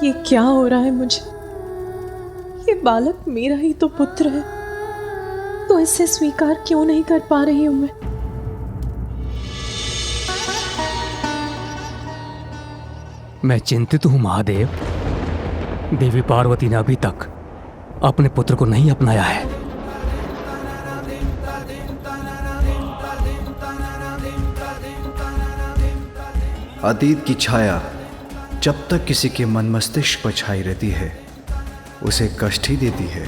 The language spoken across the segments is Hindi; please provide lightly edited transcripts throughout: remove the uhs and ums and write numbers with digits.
ये क्या हो रहा है मुझे? ये बालक मेरा ही तो पुत्र है, तो इसे स्वीकार क्यों नहीं कर पा रही हूं मैं? मैं चिंतित हूं महादेव। देवी पार्वती ने अभी तक अपने पुत्र को नहीं अपनाया है। अतीत की छाया जब तक किसी के मन मस्तिष्क पर छाई रहती है उसे कष्ट ही देती है,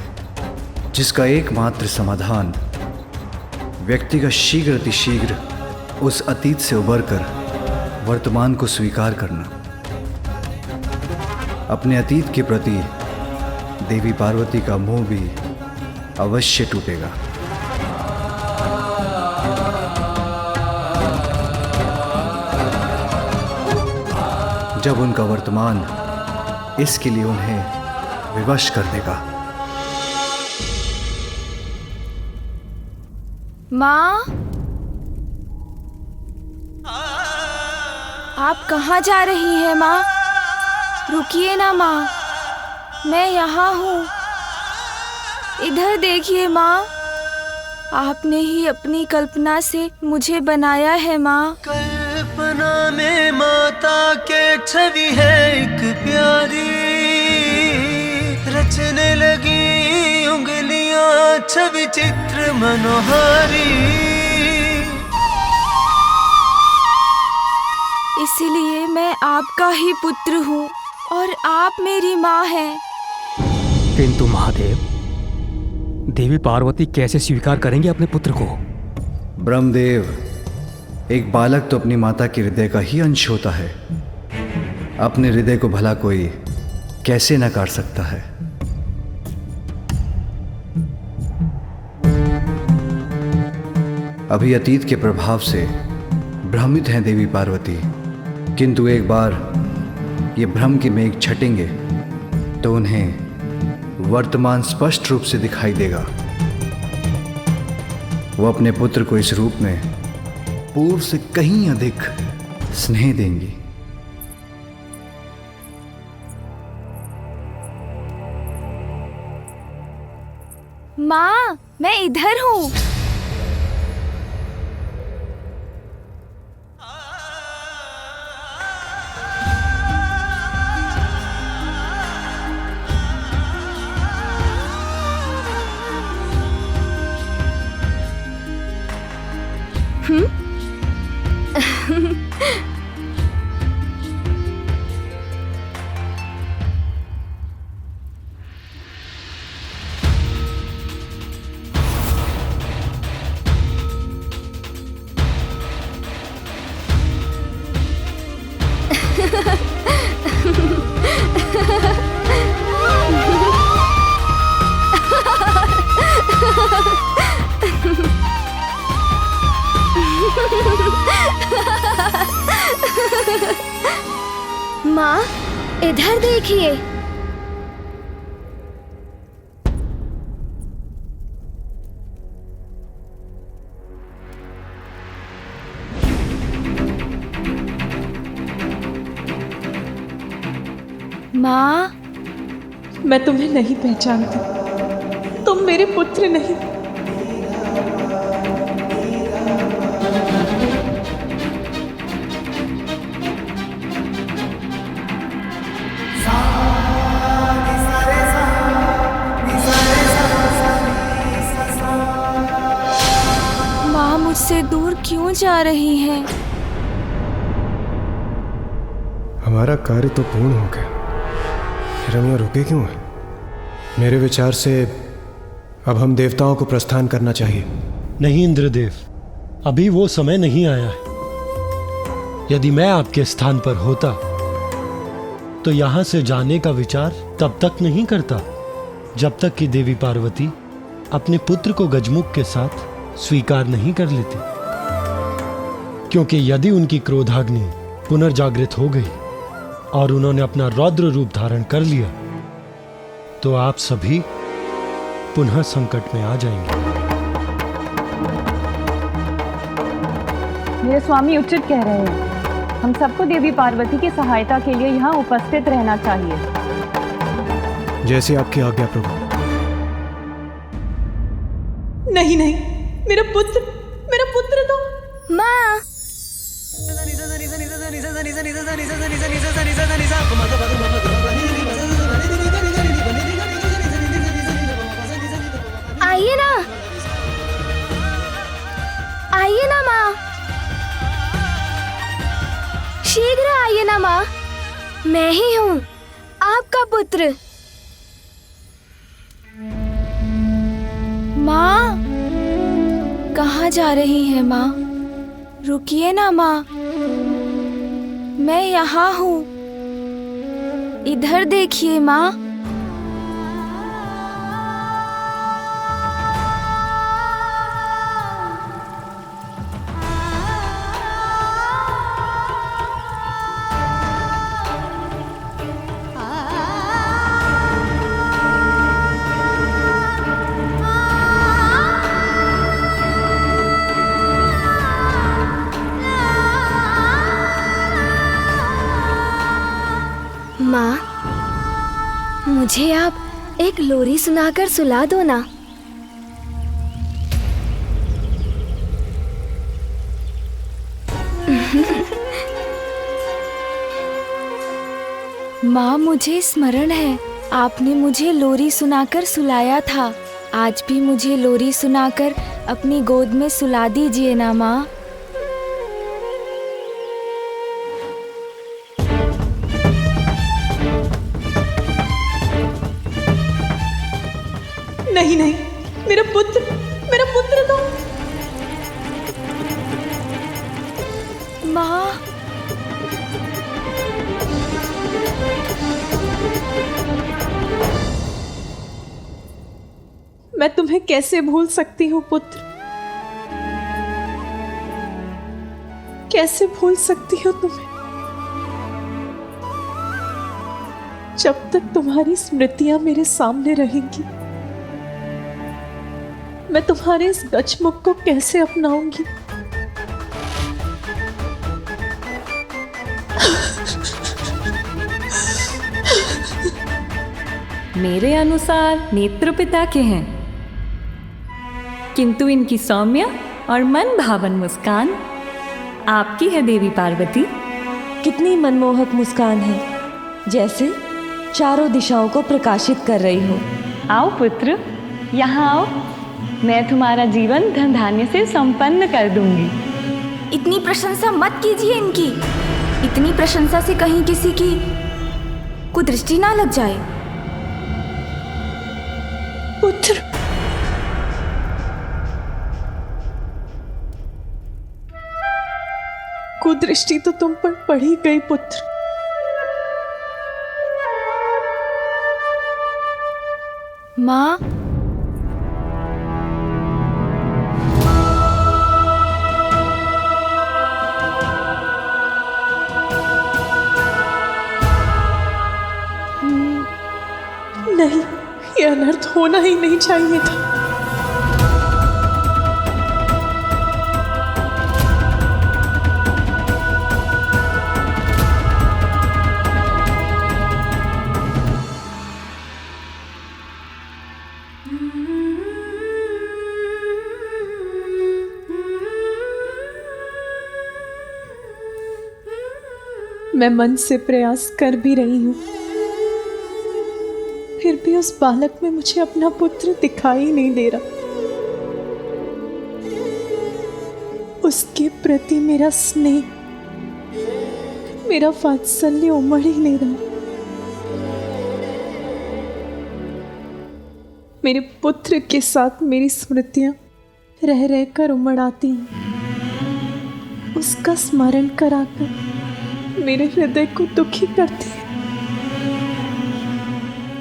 जिसका एकमात्र समाधान व्यक्ति का शीघ्र अतिशीघ्र उस अतीत से उबरकर वर्तमान को स्वीकार करना। अपने अतीत के प्रति देवी पार्वती का मोह भी अवश्य टूटेगा। जब उनका वर्तमान इसके लिए उन्हें विवश कर देगा। माँ, आप कहाँ जा रही हैं माँ? रुकिए ना माँ, मैं यहाँ हूँ। इधर देखिए माँ, आपने ही अपनी कल्पना से मुझे बनाया है माँ। कल्पना में माता के छवि है एक प्यारी, रचने लगी उंगलियां छवि चित्र मनोहारी। इसलिए मैं आपका ही पुत्र हूँ और आप मेरी माँ हैं। किंतु महादेव, देवी पार्वती कैसे स्वीकार करेंगे अपने पुत्र को? ब्रह्मदेव, एक बालक तो अपनी माता के हृदय का ही अंश होता है। अपने हृदय को भला कोई कैसे नकार सकता है? अभी अतीत के प्रभाव से भ्रमित हैं देवी पार्वती, किंतु एक बार ये भ्रम के मेघ छटेंगे तो उन्हें वर्तमान स्पष्ट रूप से दिखाई देगा। वो अपने पुत्र को इस रूप में पूर्व से कहीं अधिक स्नेह देंगी। माँ, मैं इधर हूँ। माँ, इधर देखिए। माँ, मैं तुम्हें नहीं पहचानती, तुम मेरे पुत्र नहीं। माँ मुझसे दूर क्यों जा रही हैं? हमारा कार्य तो पूर्ण हो गया, फिर हम यहाँ रुके क्यों हैं? मेरे विचार से अब हम देवताओं को प्रस्थान करना चाहिए। नहीं इंद्रदेव, अभी वो समय नहीं आया है। यदि मैं आपके स्थान पर होता तो यहां से जाने का विचार तब तक नहीं करता जब तक कि देवी पार्वती अपने पुत्र को गजमुख के साथ स्वीकार नहीं कर लेती। क्योंकि यदि उनकी क्रोधाग्नि पुनर्जागृत हो गई और उन्होंने अपना रौद्र रूप धारण कर लिया तो आप सभी पुनः संकट में आ जाएंगे। मेरे स्वामी उचित कह रहे हैं। हम सबको देवी पार्वती की सहायता के लिए यहाँ उपस्थित रहना चाहिए। जैसी आपकी आज्ञा प्रभु। नहीं नहीं, मेरा पुत्र तो। माँ, आइए ना, आइए ना माँ, शीघ्र आइए ना माँ, मैं ही हूँ आपका पुत्र। माँ, कहाँ जा रही है माँ? रुकिए ना माँ, मैं यहाँ हूँ, इधर देखिए माँ। माँ, मुझे आप एक लोरी सुनाकर सुला दो ना। माँ, मुझे स्मरण है, आपने मुझे लोरी सुनाकर सुलाया था। आज भी मुझे लोरी सुनाकर अपनी गोद में सुला दीजिए ना माँ। नहीं नहीं, मेरा पुत्र तो। माँ, मैं तुम्हें कैसे भूल सकती हूँ पुत्र, कैसे भूल सकती हूँ तुम्हें, जब तक तुम्हारी स्मृतियां मेरे सामने रहेंगी मैं तुम्हारे इस गजमुख को कैसे अपनाऊंगी। मेरे अनुसार नेत्र पिता के हैं, किंतु इनकी सौम्य और मन भावन मुस्कान आपकी है देवी पार्वती। कितनी मनमोहक मुस्कान है, जैसे चारों दिशाओं को प्रकाशित कर रही हो। आओ पुत्र, यहाँ आओ, मैं तुम्हारा जीवन धन धान्य से संपन्न कर दूंगी। इतनी प्रशंसा मत कीजिए इनकी। इतनी प्रशंसा से कहीं किसी की कुदृष्टि ना लग जाए। पुत्र, कुदृष्टि तो तुम पर पड़ी गई पुत्र। माँ, नहीं, ये अनर्थ होना ही नहीं चाहिए था। मैं मन से प्रयास कर भी रही हूं, फिर भी उस बालक में मुझे अपना पुत्र दिखाई नहीं दे रहा। उसके प्रति मेरा स्नेह, मेरा वात्सल्य उमड़ ही नहीं रहा। मेरे पुत्र के साथ मेरी स्मृतियां रह रहकर उमड़ आती हैं, उसका स्मरण कराकर मेरे हृदय को दुखी करती है।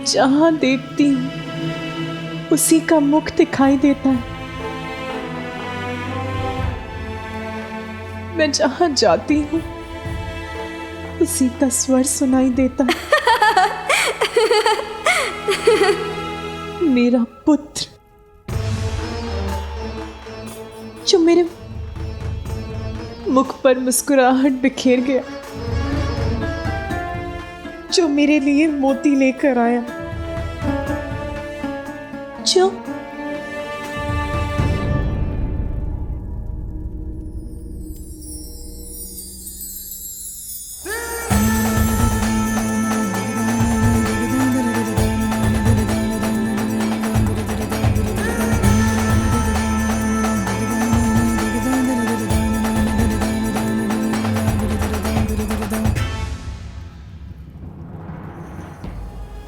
जहां देखती हूं उसी का मुख दिखाई देता है। मैं जहां जाती हूं उसी का स्वर सुनाई देता है। मेरा पुत्र जो मेरे मुख पर मुस्कुराहट बिखेर गया, जो मेरे लिए मोती लेकर आया,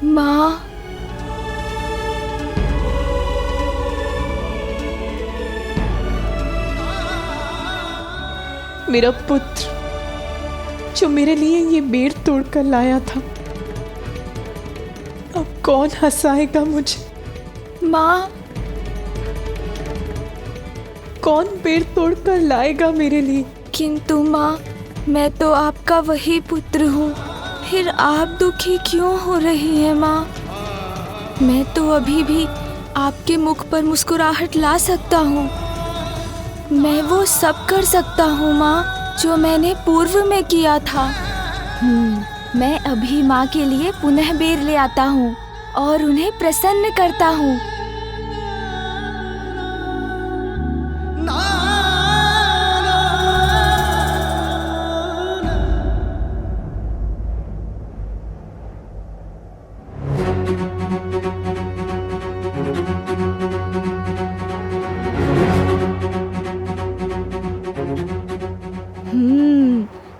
माँ, मेरा पुत्र जो मेरे लिए ये बेर तोड़कर लाया था, अब कौन हंसाएगा मुझे? माँ, कौन बेर तोड़कर लाएगा मेरे लिए? किंतु माँ, मैं तो आपका वही पुत्र हूँ, फिर आप दुखी क्यों हो रही हैं माँ? मैं तो अभी भी आपके मुख पर मुस्कुराहट ला सकता हूँ। मैं वो सब कर सकता हूँ माँ जो मैंने पूर्व में किया था। मैं अभी माँ के लिए पुनः बेर ले आता हूँ और उन्हें प्रसन्न करता हूँ।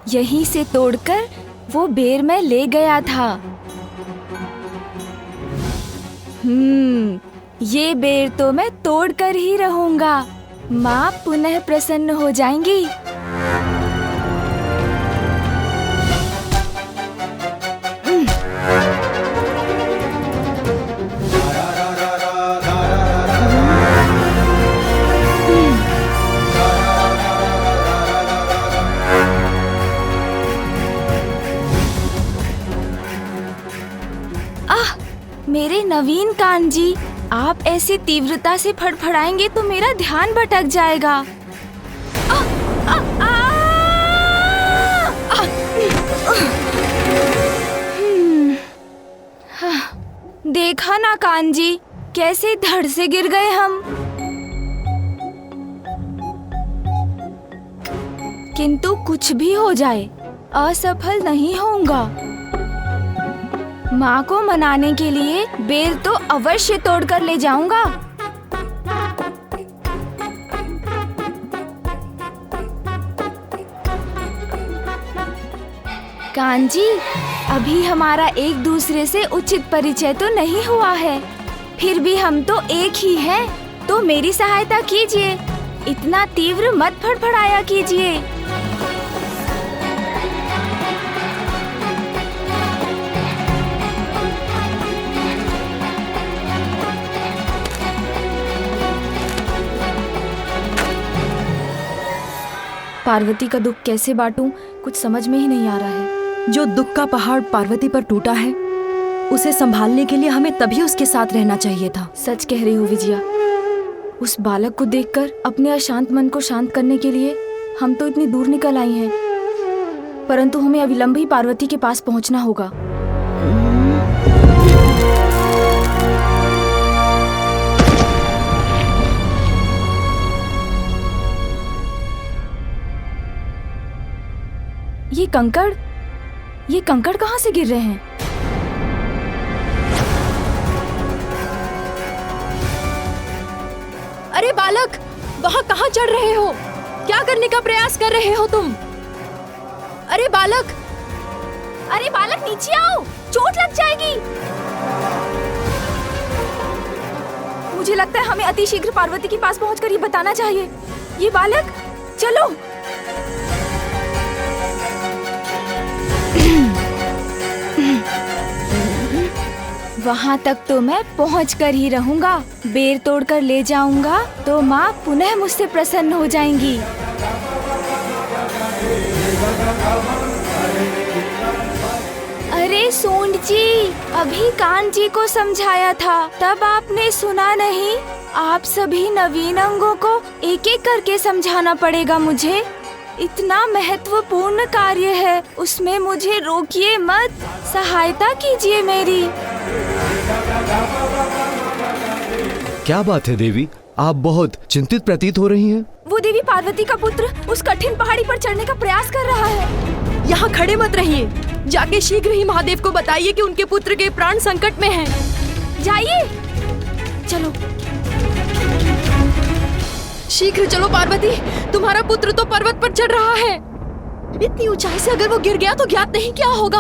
यहीं से तोड़कर वो बेर मैं ले गया था। ये बेर तो मैं तोड़कर ही रहूंगा। माँ पुनः प्रसन्न हो जाएंगी। मेरे नवीन कान जी, आप ऐसी तीव्रता से फड़फड़ाएंगे तो मेरा ध्यान भटक जाएगा। देखा ना कान जी, कैसे धड़ से गिर गए हम। किंतु कुछ भी हो जाए, असफल नहीं होऊंगा। माँ को मनाने के लिए बेर तो अवश्य तोड़कर ले जाऊंगा। कान जी, अभी हमारा एक दूसरे से उचित परिचय तो नहीं हुआ है, फिर भी हम तो एक ही हैं, तो मेरी सहायता कीजिए। इतना तीव्र मत फड़फड़ाया कीजिए। पार्वती का दुख कैसे बांटूं, कुछ समझ में ही नहीं आ रहा है। जो दुख का पहाड़ पार्वती पर टूटा है, उसे संभालने के लिए हमें तभी उसके साथ रहना चाहिए था। सच कह रही हो विजया। उस बालक को देखकर अपने अशांत मन को शांत करने के लिए हम तो इतनी दूर निकल आई हैं, परंतु हमें अविलंब ही पार्वती के पास पहुंचना होगा। ये कंकड़ कहाँ से गिर रहे हैं? अरे बालक, वहाँ कहाँ चढ़ रहे हो? क्या करने का प्रयास कर रहे हो तुम? अरे बालक नीचे आओ, चोट लग जाएगी। मुझे लगता है हमें अतिशीघ्र पार्वती के पास पहुंचकर ये बताना चाहिए। ये बालक, चलो। वहाँ तक तो मैं पहुँच कर ही रहूंगा। बेर तोड़कर ले जाऊंगा तो माँ पुनः मुझसे प्रसन्न हो जाएंगी। अरे सूंड जी, अभी कान जी को समझाया था, तब आपने सुना नहीं। आप सभी नवीन अंगों को एक एक करके समझाना पड़ेगा मुझे। इतना महत्वपूर्ण कार्य है, उसमें मुझे रोकिए मत, सहायता कीजिए मेरी। क्या बात है देवी, आप बहुत चिंतित प्रतीत हो रही हैं। वो देवी पार्वती का पुत्र उस कठिन पहाड़ी पर चढ़ने का प्रयास कर रहा है। यहाँ खड़े मत रहिए, जाके शीघ्र ही महादेव को बताइए कि उनके पुत्र के प्राण संकट में हैं। जाइए, चलो। शीघ्र चलो पार्वती, तुम्हारा पुत्र तो पर्वत पर चढ़ रहा है। इतनी ऊंचाई से अगर वो गिर गया तो ज्ञात नहीं क्या होगा।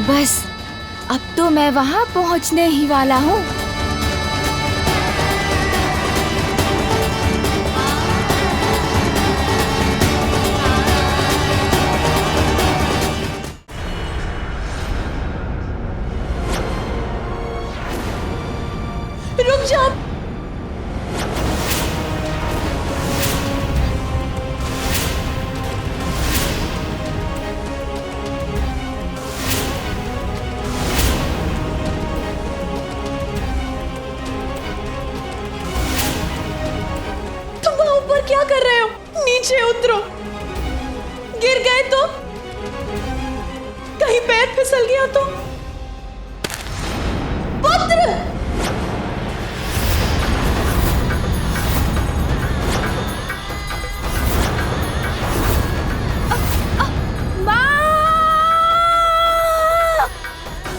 बस अब तो मैं वहां पहुंचने ही वाला हूँ। रुक जा। तुम वहां ऊपर क्या कर रहे हो? नीचे उतरो। गिर गए तो? कहीं पैर फिसल गया तो? पुत्र!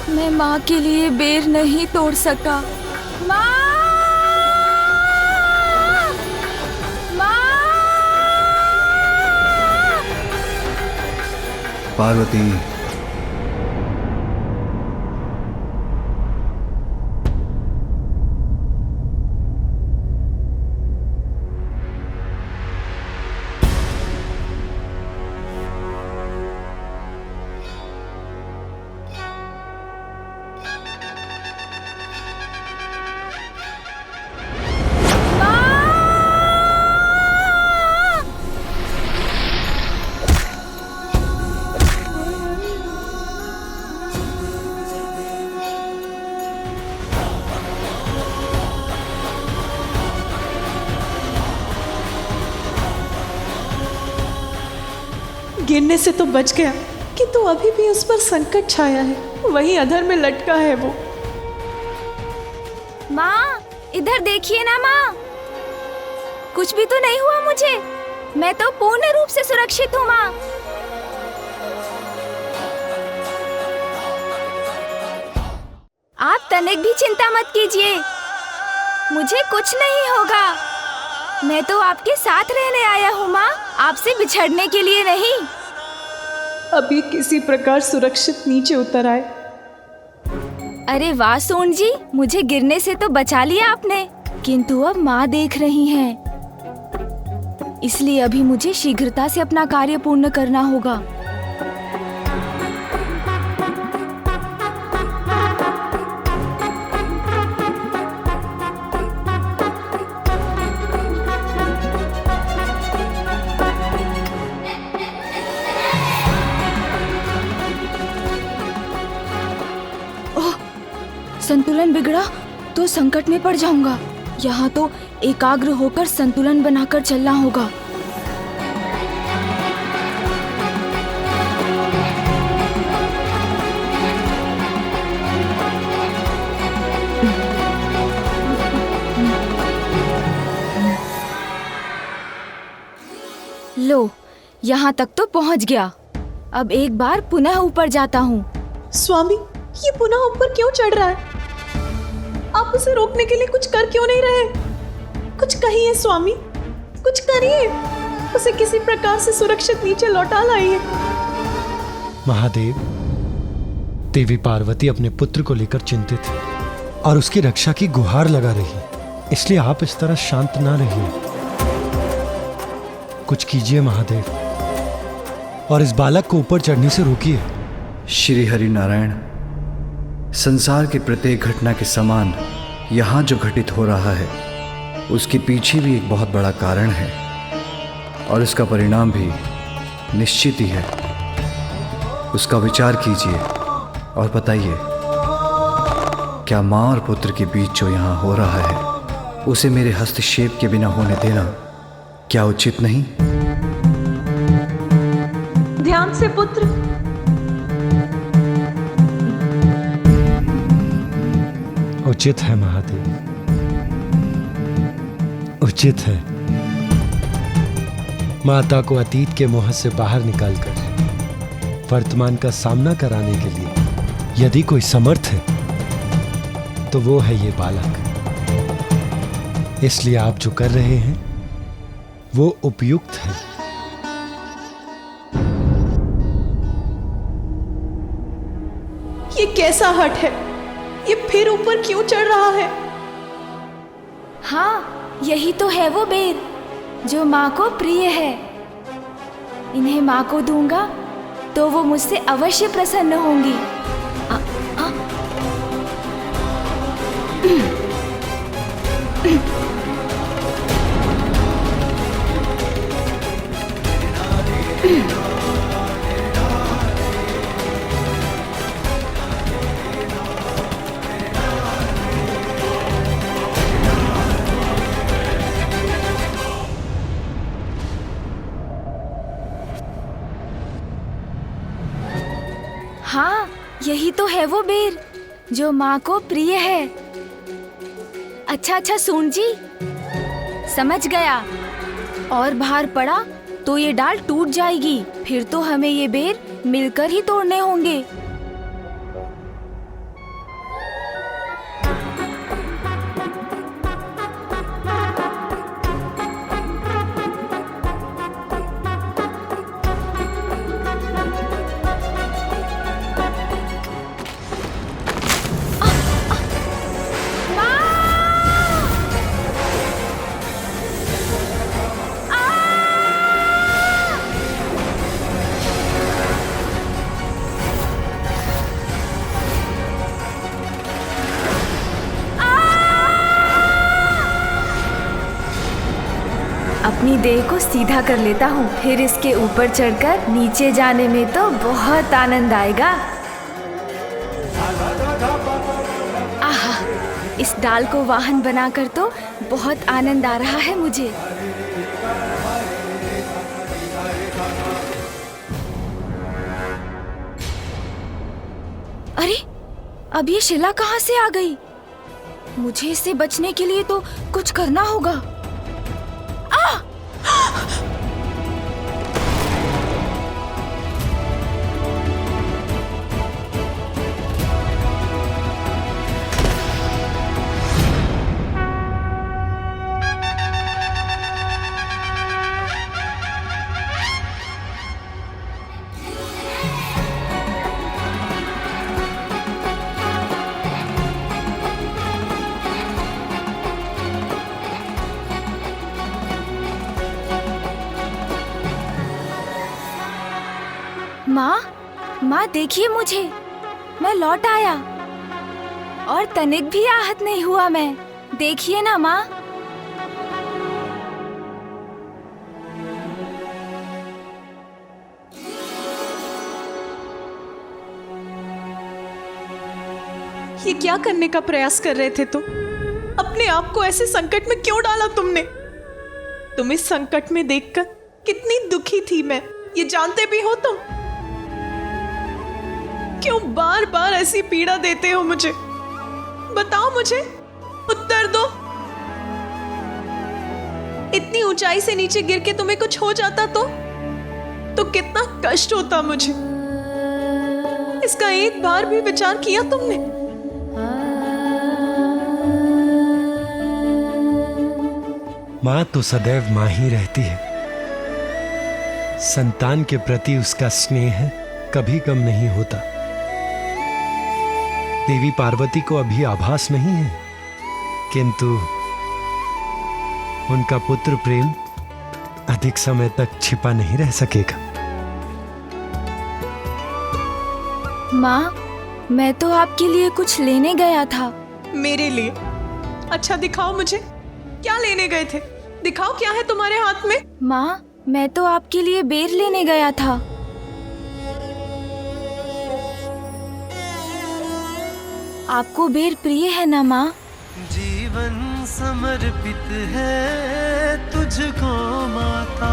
मैं माँ के लिए बेर नहीं तोड़ सका। माँ! माँ! पार्वती, गिरने से तो बच गया, किंतु अभी भी उस पर संकट छाया है। वहीं अधर में लटका है वो। माँ, इधर देखिए ना माँ। कुछ भी तो नहीं हुआ मुझे। मैं तो पूर्ण रूप से सुरक्षित हूँ माँ। आप तनिक भी चिंता मत कीजिए, मुझे कुछ नहीं होगा। मैं तो आपके साथ रहने आया हूँ माँ, आपसे बिछड़ने के लिए नहीं। अभी किसी प्रकार सुरक्षित नीचे उतर आए। अरे वाह सोन जी, मुझे गिरने से तो बचा लिया आपने, किंतु अब माँ देख रही हैं, इसलिए अभी मुझे शीघ्रता से अपना कार्य पूर्ण करना होगा। संतुलन बिगड़ा तो संकट में पड़ जाऊंगा। यहाँ तो एकाग्र होकर संतुलन बनाकर चलना होगा। लो, यहाँ तक तो पहुँच गया। अब एक बार पुनः ऊपर जाता हूँ। स्वामी, ये पुनः ऊपर क्यों चढ़ रहा है? आप उसे रोकने के लिए कुछ कर क्यों नहीं रहे? कुछ कहिए स्वामी, कुछ करिए। उसे किसी प्रकार से सुरक्षित नीचे लौटा लाइए। महादेव, देवी पार्वती अपने पुत्र को लेकर चिंतित है और उसकी रक्षा की गुहार लगा रही है, इसलिए आप इस तरह शांत ना रहिए। कुछ कीजिए महादेव, और इस बालक को ऊपर चढ़ने से रोकिए। श्री हरि नारायण, संसार की प्रत्येक घटना के समान यहाँ जो घटित हो रहा है उसके पीछे भी एक बहुत बड़ा कारण है, और उसका परिणाम भी निश्चित ही है। उसका विचार कीजिए और बताइए, क्या माँ और पुत्र के बीच जो यहाँ हो रहा है उसे मेरे हस्तक्षेप के बिना होने देना क्या उचित नहीं? ध्यान से पुत्र। उचित है महादेव, उचित है। माता को अतीत के मोह से बाहर निकालकर वर्तमान का सामना कराने के लिए यदि कोई समर्थ है तो वो है ये बालक। इसलिए आप जो कर रहे हैं वो उपयुक्त है। ये कैसा हट है? ये फिर ऊपर क्यों चढ़ रहा है? हाँ, यही तो है वो बेर जो माँ को प्रिय है। इन्हें माँ को दूंगा तो वो मुझसे अवश्य प्रसन्न होंगी। हाँ, यही तो है वो बेर जो माँ को प्रिय है। अच्छा सून जी, समझ गया। और बाहर पड़ा तो ये डाल टूट जाएगी, फिर तो हमें ये बेर मिलकर ही तोड़ने होंगे। अपनी देह को सीधा कर लेता हूँ, फिर इसके ऊपर चढ़कर नीचे जाने में तो बहुत आनंद आएगा। आहा, इस डाल को वाहन बनाकर तो बहुत आनंद आ रहा है मुझे। अरे, अब ये शिला कहाँ से आ गई? मुझे इससे बचने के लिए तो कुछ करना होगा। माँ देखिए मुझे, मैं लौट आया और तनिक भी आहत नहीं हुआ मैं। देखिए ना माँ। ये क्या करने का प्रयास कर रहे थे तुम? अपने आप को ऐसे संकट में क्यों डाला तुमने? तुम इस संकट में देखकर कितनी दुखी थी मैं, ये जानते भी हो तुम। क्यों बार बार ऐसी पीड़ा देते हो मुझे? बताओ मुझे, उत्तर दो। इतनी ऊंचाई से नीचे गिर के तुम्हें कुछ हो जाता तो कितना कष्ट होता मुझे। इसका एक बार भी विचार किया तुमने? माँ तो सदैव माँ ही रहती है। संतान के प्रति उसका स्नेह कभी कम नहीं होता। देवी पार्वती को अभी आभास नहीं है, किंतु उनका पुत्र प्रेम अधिक समय तक छिपा नहीं रह सकेगा। माँ, मैं तो आपके लिए कुछ लेने गया था। मेरे लिए? अच्छा दिखाओ मुझे, क्या लेने गए थे? दिखाओ क्या है तुम्हारे हाथ में? माँ, मैं तो आपके लिए बेर लेने गया था। आपको बेर प्रिय है ना माँ? जीवन समर्पित है तुझको माता,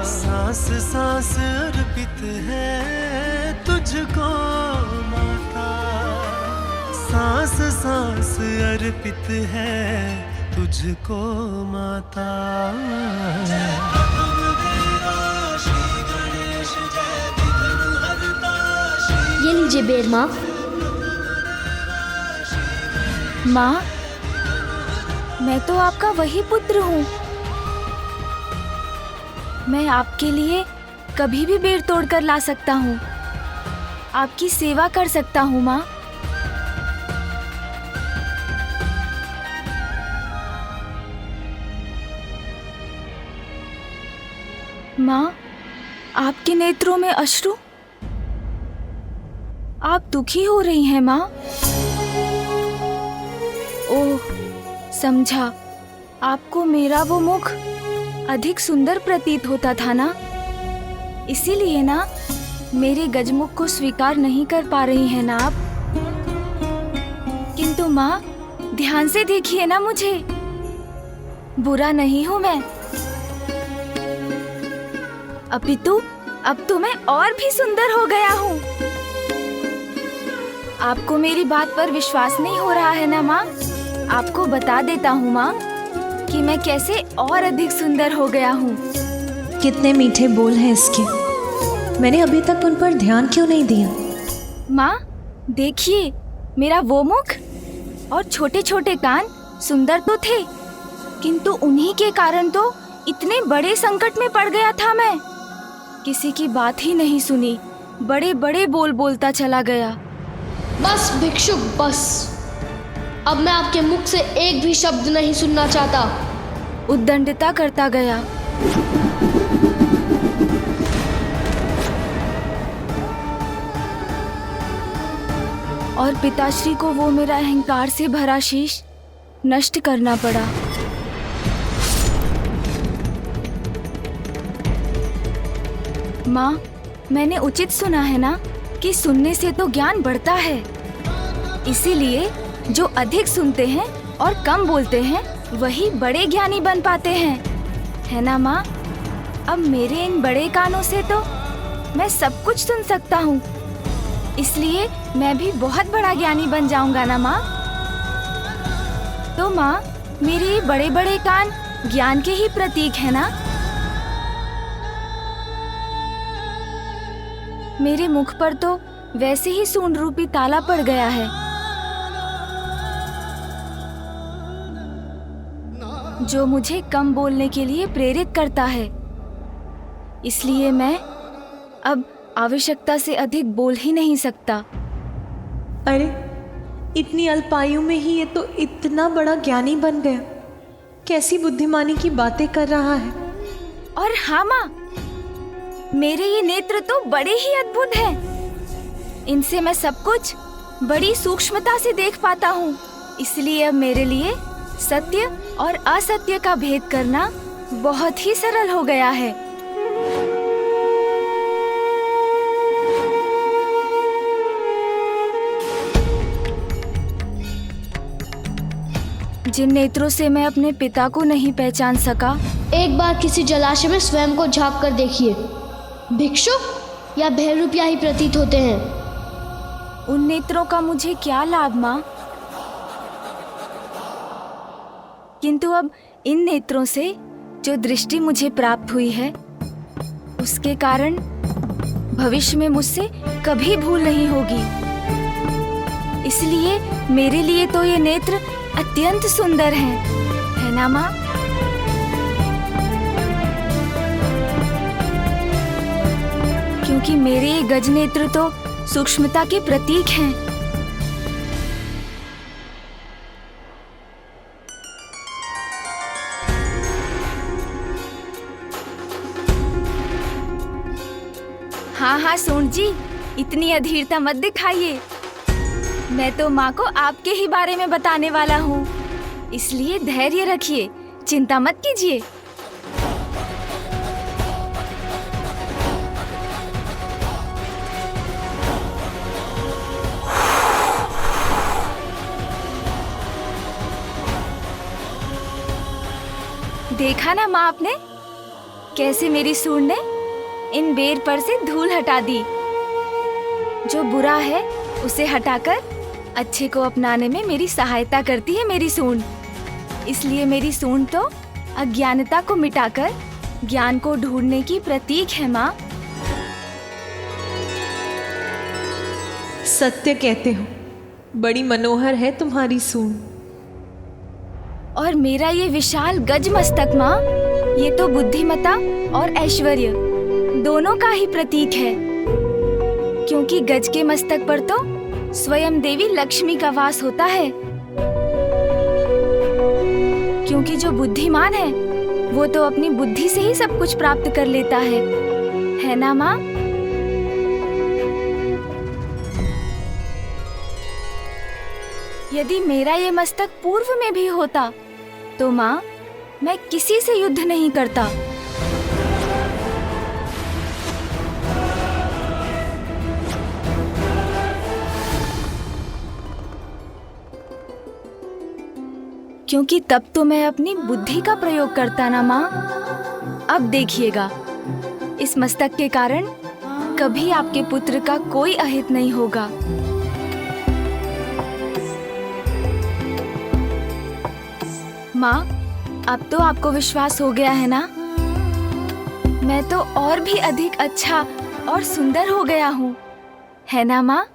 सांस सांस अर्पित है तुझको माता, सांस सांस अर्पित है तुझको माता। ये लीजिए बेर माँ। माँ, मैं तो आपका वही पुत्र हूँ। मैं आपके लिए कभी भी बेर तोड़ कर ला सकता हूँ, आपकी सेवा कर सकता हूँ माँ। माँ, आपके नेत्रों में अश्रु, आप दुखी हो रही हैं माँ। ओह, समझा, आपको मेरा वो मुख अधिक सुंदर प्रतीत होता था ना, इसीलिए ना मेरे गजमुख को स्वीकार नहीं कर पा रही हैं ना आप। किंतु माँ, ध्यान से देखिए ना मुझे, बुरा नहीं हूँ मैं, अपितु अब तो मैं और भी सुंदर हो गया हूँ। आपको मेरी बात पर विश्वास नहीं हो रहा है ना माँ? आपको बता देता हूँ माँ कि मैं कैसे और अधिक सुंदर हो गया हूँ। कितने मीठे बोल हैं इसके, मैंने अभी तक उन पर ध्यान क्यों नहीं दिया? माँ देखिए, मेरा वो मुख और छोटे छोटे कान सुंदर तो थे, किंतु उन्हीं के कारण तो इतने बड़े संकट में पड़ गया था मैं। किसी की बात ही नहीं सुनी, बड़े बड़े बोल बोलता चला गया। बस भिक्षुक बस, अब मैं आपके मुख से एक भी शब्द नहीं सुनना चाहता। उद्दंडता करता गया। और पिताश्री को वो मेरा अहंकार से भरा शीश नष्ट करना पड़ा। माँ, मैंने उचित सुना है ना कि सुनने से तो ज्ञान बढ़ता है, इसीलिए जो अधिक सुनते हैं और कम बोलते हैं वही बड़े ज्ञानी बन पाते हैं, है ना माँ? अब मेरे इन बड़े कानों से तो मैं सब कुछ सुन सकता हूँ, इसलिए मैं भी बहुत बड़ा ज्ञानी बन जाऊंगा ना माँ? तो माँ, मेरे ये बड़े बड़े कान ज्ञान के ही प्रतीक है ना? मेरे मुख पर तो वैसे ही सूंड रूपी ताला पड़ गया है, जो मुझे कम बोलने के लिए प्रेरित करता है। इसलिए मैं अब आवश्यकता से अधिक बोल ही नहीं सकता। अरे, इतनी अल्पायु में ही ये तो इतना बड़ा ज्ञानी बन गया, कैसी बुद्धिमानी की बातें कर रहा है। और हाँ माँ, मेरे ये नेत्र तो बड़े ही अद्भुत हैं। इनसे मैं सब कुछ बड़ी सूक्ष्मता से देख पाता हूँ, इसलिए अब मेरे लिए सत्य और असत्य का भेद करना बहुत ही सरल हो गया है। जिन नेत्रों से मैं अपने पिता को नहीं पहचान सका, एक बार किसी जलाशय में स्वयं को झांक कर देखिए, भिक्षुक या बहरूपिया ही प्रतीत होते हैं। उन नेत्रों का मुझे क्या लाभ माँ? किंतु अब इन नेत्रों से जो दृष्टि मुझे प्राप्त हुई है, उसके कारण भविष्य में मुझसे कभी भूल नहीं होगी। इसलिए मेरे लिए तो ये नेत्र अत्यंत सुंदर हैं, है ना माँ? क्योंकि मेरे ये गज नेत्र तो सूक्ष्मता के प्रतीक हैं। हाँ हाँ सूंड जी, इतनी अधीरता मत दिखाइए। मैं तो माँ को आपके ही बारे में बताने वाला हूँ, इसलिए धैर्य रखिए, चिंता मत कीजिए। देखा ना माँ आपने, कैसे मेरी सूंड ने इन बेर पर से धूल हटा दी। जो बुरा है उसे हटाकर अच्छे को अपनाने में मेरी सहायता करती है मेरी सूंड। इसलिए मेरी सूंड तो अज्ञानता को मिटाकर ज्ञान को ढूंढने की प्रतीक है माँ। सत्य कहते हो, बड़ी मनोहर है तुम्हारी सूंड। और मेरा ये विशाल गज मस्तक माँ, ये तो बुद्धिमता और ऐश्वर्य दोनों का ही प्रतीक है, क्योंकि गज के मस्तक पर तो स्वयं देवी लक्ष्मी का वास होता है। क्योंकि जो बुद्धिमान है वो तो अपनी बुद्धि से ही सब कुछ प्राप्त कर लेता है ना माँ? यदि मेरा ये मस्तक पूर्व में भी होता तो माँ, मैं किसी से युद्ध नहीं करता। क्योंकि तब तो मैं अपनी बुद्धि का प्रयोग करता ना माँ। अब देखिएगा, इस मस्तक के कारण कभी आपके पुत्र का कोई अहित नहीं होगा। माँ, अब तो आपको विश्वास हो गया है ना? मैं तो और भी अधिक अच्छा और सुंदर हो गया हूँ, है ना माँ?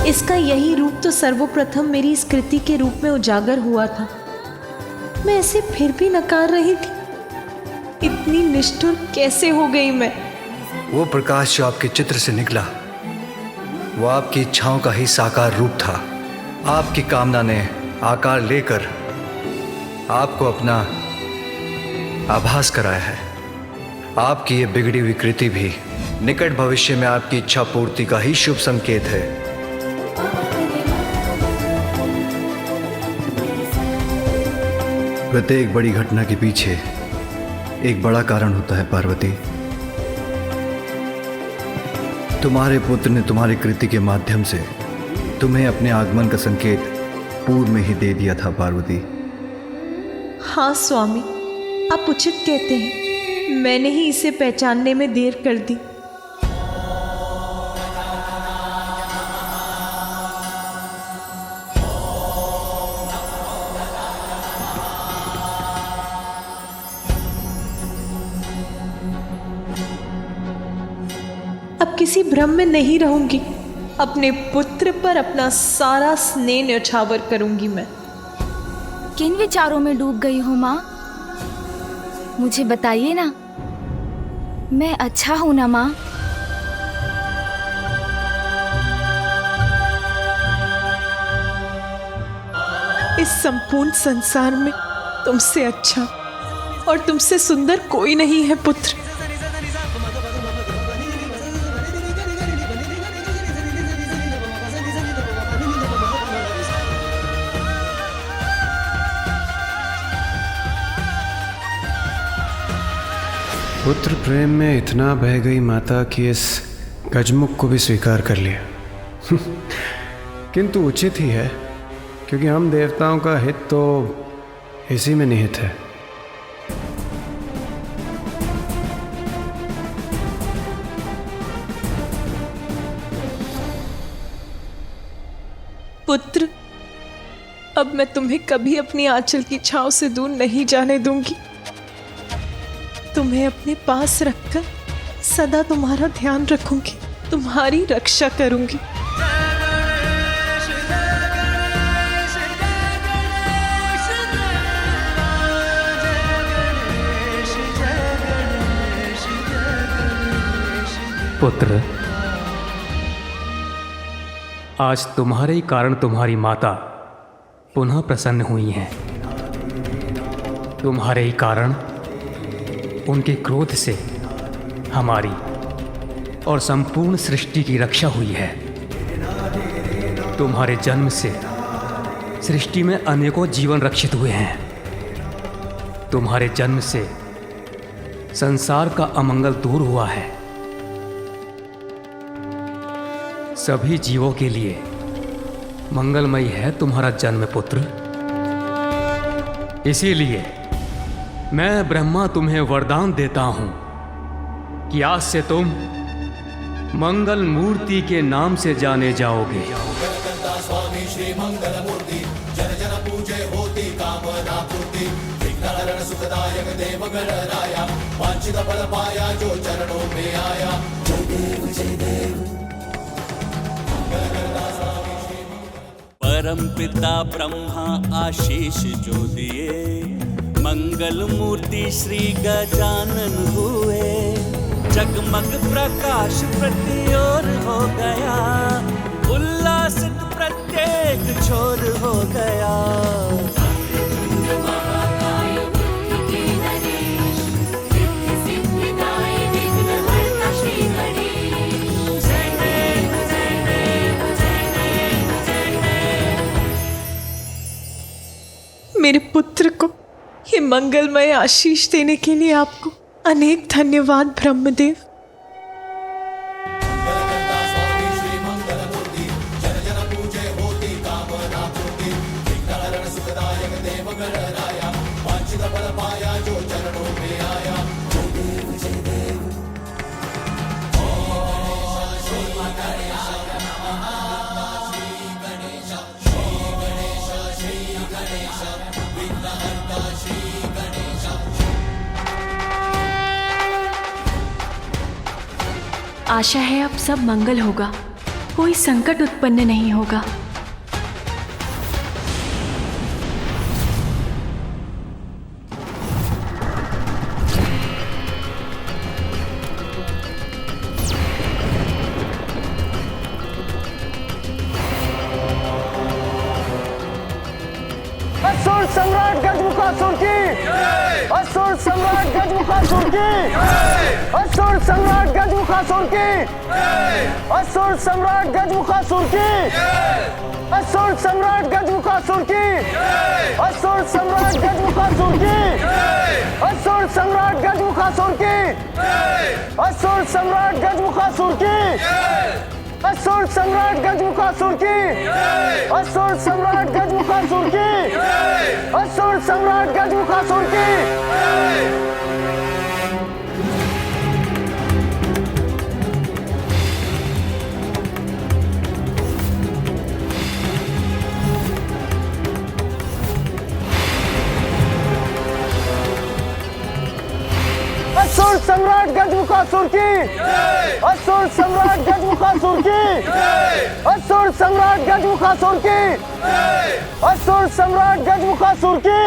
इसका यही रूप तो सर्वप्रथम मेरी इस कृति के रूप में उजागर हुआ था। मैं इसे फिर भी नकार रही थी। इतनी निष्ठुर कैसे हो गई मैं? वो प्रकाश जो आपके चित्र से निकला, वो आपकी इच्छाओं का ही साकार रूप था। आपकी कामना ने आकार लेकर आपको अपना आभास कराया है। आपकी ये बिगड़ी हुई कृति भी निकट भविष्य में आपकी इच्छा पूर्ति का ही शुभ संकेत है। प्रत्येक बड़ी घटना के पीछे एक बड़ा कारण होता है पार्वती। तुम्हारे पुत्र ने तुम्हारी कृति के माध्यम से तुम्हें अपने आगमन का संकेत पूर्व में ही दे दिया था पार्वती। हाँ स्वामी, आप उचित कहते हैं। मैंने ही इसे पहचानने में देर कर दी। अब किसी भ्रम में नहीं रहूंगी। अपने पुत्र पर अपना सारा स्नेह न्यौछावर करूंगी मैं। किन विचारों में डूब गई हो माँ? मुझे बताइए ना। मैं अच्छा हूं ना माँ? इस संपूर्ण संसार में तुमसे अच्छा और तुमसे सुंदर कोई नहीं है पुत्र। पुत्र प्रेम में इतना बह गई माता कि इस गजमुख को भी स्वीकार कर लिया। किंतु उचित ही है, क्योंकि हम देवताओं का हित तो इसी में निहित है। पुत्र, अब मैं तुम्हें कभी अपनी आंचल की छांव से दूर नहीं जाने दूंगी। तुम्हें अपने पास रखकर सदा तुम्हारा ध्यान रखूंगी, तुम्हारी रक्षा करूंगी। पुत्र, आज तुम्हारे ही कारण तुम्हारी माता पुनः प्रसन्न हुई हैं। तुम्हारे ही कारण उनके क्रोध से हमारी और संपूर्ण सृष्टि की रक्षा हुई है। तुम्हारे जन्म से सृष्टि में अनेकों जीवन रक्षित हुए हैं। तुम्हारे जन्म से संसार का अमंगल दूर हुआ है। सभी जीवों के लिए मंगलमयी है तुम्हारा जन्म पुत्र। इसीलिए मैं ब्रह्मा तुम्हें वरदान देता हूं कि आज से तुम मंगल मूर्ति के नाम से जाने जाओगे। परम पिता ब्रह्मा आशीष जो दिए, मंगल मूर्ति श्री गजानन हुए। जगमग प्रकाश प्रति ओर हो गया, उल्लासित प्रत्येक छोर हो गया। मेरे पुत्र को ये मंगलमय आशीष देने के लिए आपको अनेक धन्यवाद ब्रह्मदेव। आशा है अब सब मंगल होगा, कोई संकट उत्पन्न नहीं होगा। असुर सम्राट गजमुखासुर की, असुर सम्राट गजमुखासुर की, असुर सम्राट गजमुखासुर की, असुर सम्राट गजमुखासुर की, असुर सम्राट गजमुखासुर की, असुर सम्राट गजमुखासुर की, असुर सम्राट गजमुखासुर की, असुर सम्राट गजमुखासुर की, असुर सम्राट गजमुखासुर की, असुर सम्राट गजमुखासुर की, असुर सम्राट गजमुखासुर की। असुर सम्राट गजमुखासुर की, असुर सम्राट गजमुखासुर की, असुर सम्राट गजमुखासुर की, असुर सम्राट गजमुखासुर की।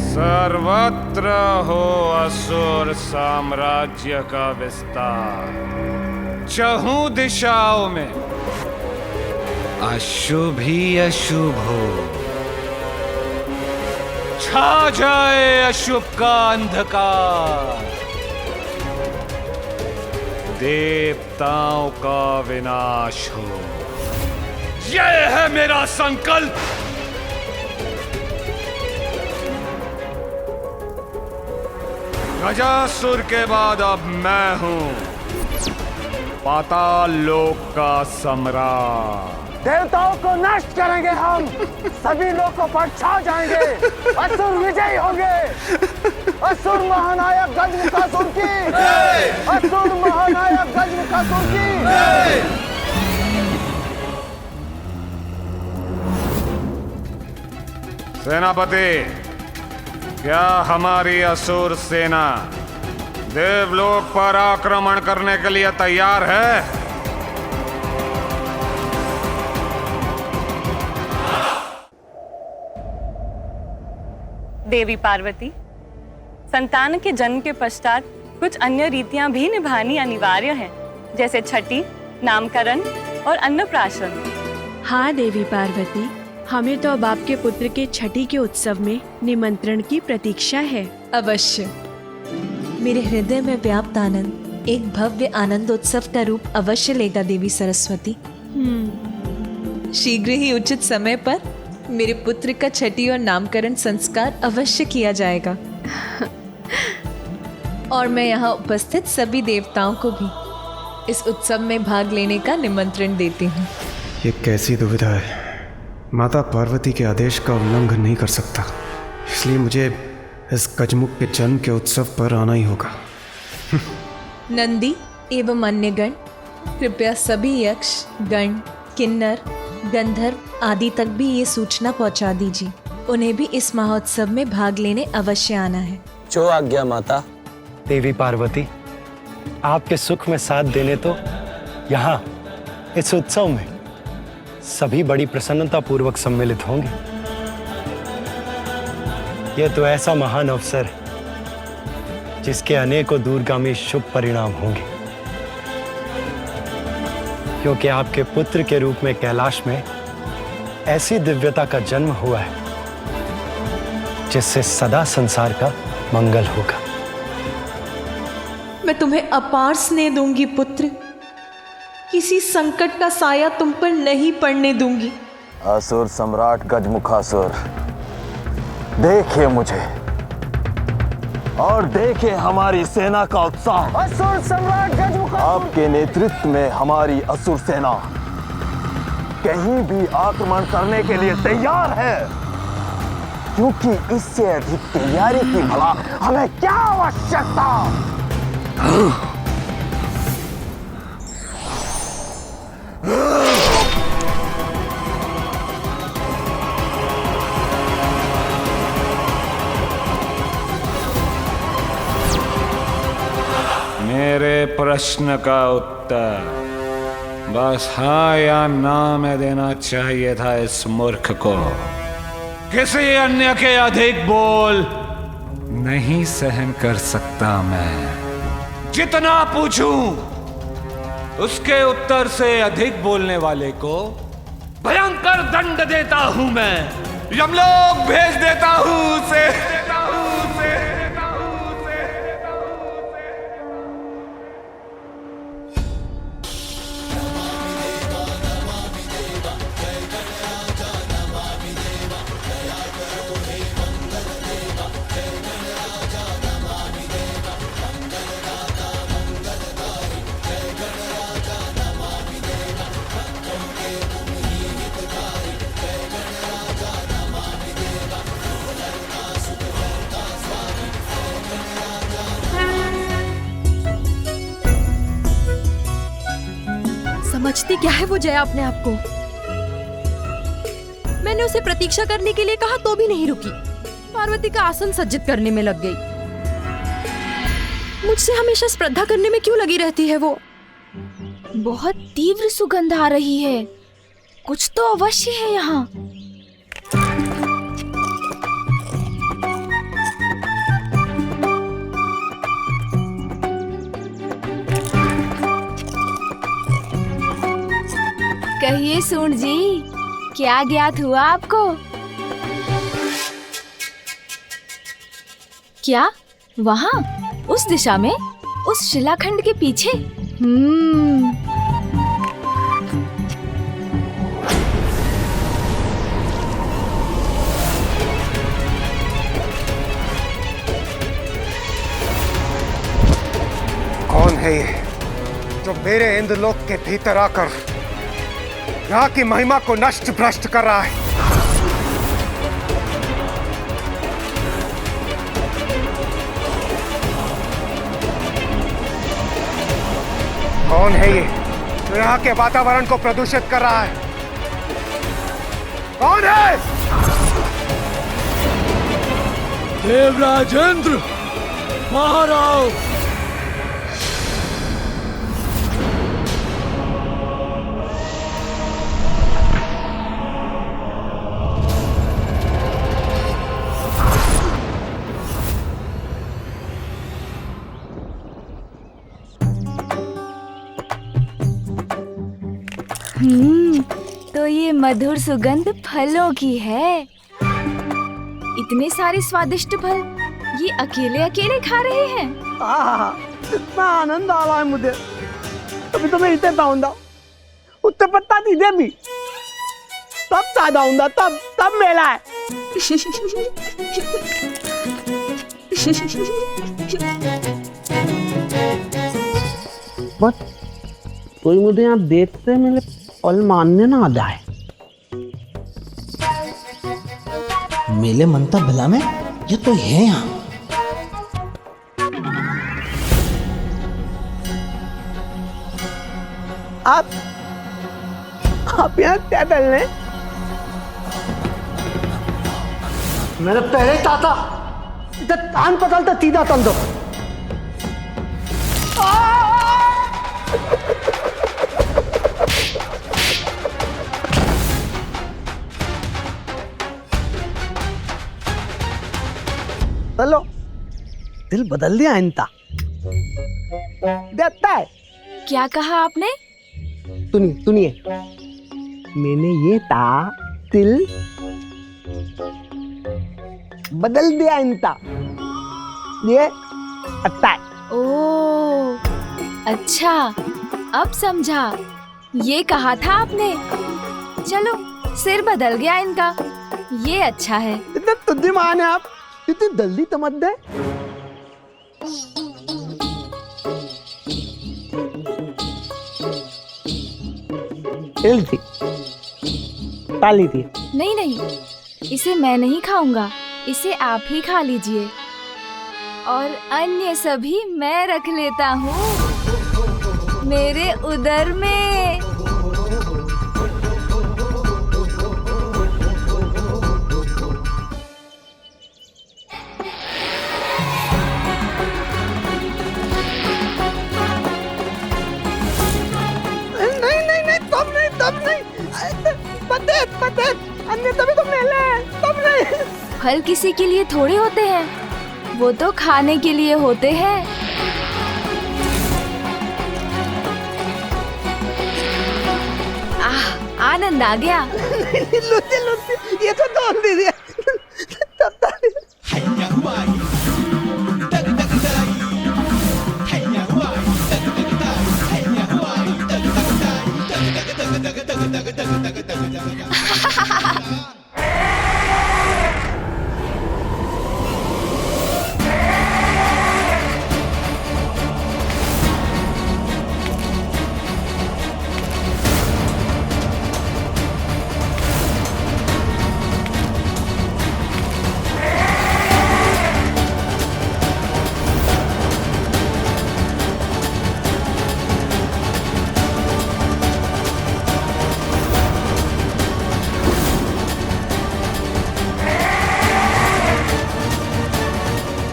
सर्वत्र हो असुर साम्राज्य का विस्तार, चहुं दिशाओं में अशुभ ही अशुभ हो, छा जाए अशुभ का अंधकार, देवताओं का विनाश हो। यह है मेरा संकल्प। गजासुर के बाद अब मैं हूं पाताल लोक का सम्राट। देवताओं को नष्ट करेंगे हम, सभी लोगों पर छा जाएंगे, असुर विजयी होंगे। असुर महानायक गजमुखासुर की, असुर महानायक गजमुखासुर की। सेनापति, क्या हमारी असुर सेना देवलोक पर आक्रमण करने के लिए तैयार है? देवी पार्वती, संतान के जन्म के पश्चात कुछ अन्य रीतियां भी निभानी अनिवार्य हैं, जैसे छठी, नामकरण और अन्नप्राशन। हाँ देवी पार्वती, हमें तो अब आपके पुत्र के छठी के उत्सव में निमंत्रण की प्रतीक्षा है। अवश्य। मेरे हृदय में व्याप्त आनंद एक भव्य आनंद उत्सव का रूप अवश्य लेगा देवी सरस्वती। शीघ्र ही उचित समय पर मेरे पुत्र का छठी और नामकरण संस्कार अवश्य किया जाएगा। और मैं यहाँ उपस्थित सभी देवताओं को भी इस उत्सव में भाग लेने का निमंत्रण देती हूँ। ये कैसी दुविधा है। माता पार्वती के आदेश का उल्लंघन नहीं कर सकता, इसलिए मुझे इस गजमुख के जन्म के उत्सव पर आना ही होगा। नंदी एवं अन्य गण, कृपया सभी यक्ष, गण, किन्नर, गंधर्व आदि तक भी ये सूचना पहुंचा दीजिए उन्हें भी इस महोत्सव में भाग लेने अवश्य आना है। जो आज्ञा माता। देवी पार्वती, आपके सुख में साथ देने तो यहाँ इस उत्सव में सभी बड़ी प्रसन्नता पूर्वक सम्मिलित होंगे। यह तो ऐसा महान अवसर है जिसके अनेकों दूरगामी शुभ परिणाम होंगे, क्योंकि आपके पुत्र के रूप में कैलाश में ऐसी दिव्यता का जन्म हुआ है जिससे सदा संसार का मंगल होगा। मैं तुम्हें अपार स्नेह दूंगी पुत्र, किसी संकट का साया तुम पर नहीं पड़ने दूंगी। असुर सम्राट गजमुखासुर, देखिए मुझे और देखिए हमारी सेना का उत्साह। असुर सम्राट गजमुखासुर, आपके नेतृत्व में हमारी असुर सेना कहीं भी आक्रमण करने के लिए तैयार है, क्योंकि इससे अधिक तैयारी की भला हमें क्या आवश्यकता। मेरे प्रश्न का उत्तर बस हाँ या ना में देना चाहिए था इस मूर्ख को। किसी अन्य के अधिक बोल नहीं सहन कर सकता मैं। जितना पूछूं उसके उत्तर से अधिक बोलने वाले को भयंकर दंड देता हूं मैं, यमलोक भेज देता हूं उसे। समझती क्या है वो जया अपने आप को? मैंने उसे प्रतीक्षा करने के लिए कहा तो भी नहीं रुकी, पार्वती का आसन सज्जित करने में लग गई। मुझसे हमेशा स्पर्धा करने में क्यों लगी रहती है वो? बहुत तीव्र सुगंध आ रही है, कुछ तो अवश्य है यहाँ। कहिए सूर्ण जी, क्या ज्ञात हुआ आपको? क्या वहाँ उस दिशा में, उस शिलाखंड के पीछे? कौन है ये जो मेरे इंद्रलोक के भीतर आकर यहाँ की महिमा को नष्ट भ्रष्ट कर रहा है? कौन है ये जो यहाँ के वातावरण को प्रदूषित कर रहा है? कौन है? देवराज इंद्र, बाहर आओ। तो ये मधुर सुगंध फलों की है। इतने सारे स्वादिष्ट फल ये अकेले अकेले खा रहे हैं। इतना आनंद आ रहा है मुझे, अभी तो मैं इतने पाऊंगा उत्तर पत्ता दीजिए भी, तब ज्यादा हूंगा, तब मेला है। बस कोई मुझे यहाँ देखते मेरे पल मानने ना आ जाए। मेले मनता भला में ये तो है यहाँ। आप यहाँ क्या कर रहे हैं? मैंने पहले ही कहा था इधर तान पतल तो सीधा तल दो। चलो दिल बदल दिया इनका देता है। क्या कहा आपने? सुनिए सुनिए, मैंने ये था दिल बदल दिया इनका, ये अच्छा है। ओ अच्छा, अब समझा। ये कहा था आपने। चलो सिर बदल गया इनका, ये अच्छा है। इतने तुद्धिमान है आप, इतनी जल्दी समझ गए। ताली थी। नहीं नहीं, इसे मैं नहीं खाऊंगा, इसे आप ही खा लीजिए और अन्य सभी मैं रख लेता हूँ मेरे उदर में। अन्य तभी तो मेले हैं, तब नहीं। फल किसी के लिए थोड़े होते हैं, वो तो खाने के लिए होते हैं। आनंद आ गया। लुच्ची लुच्ची, ये तो तोड़ दीजिए।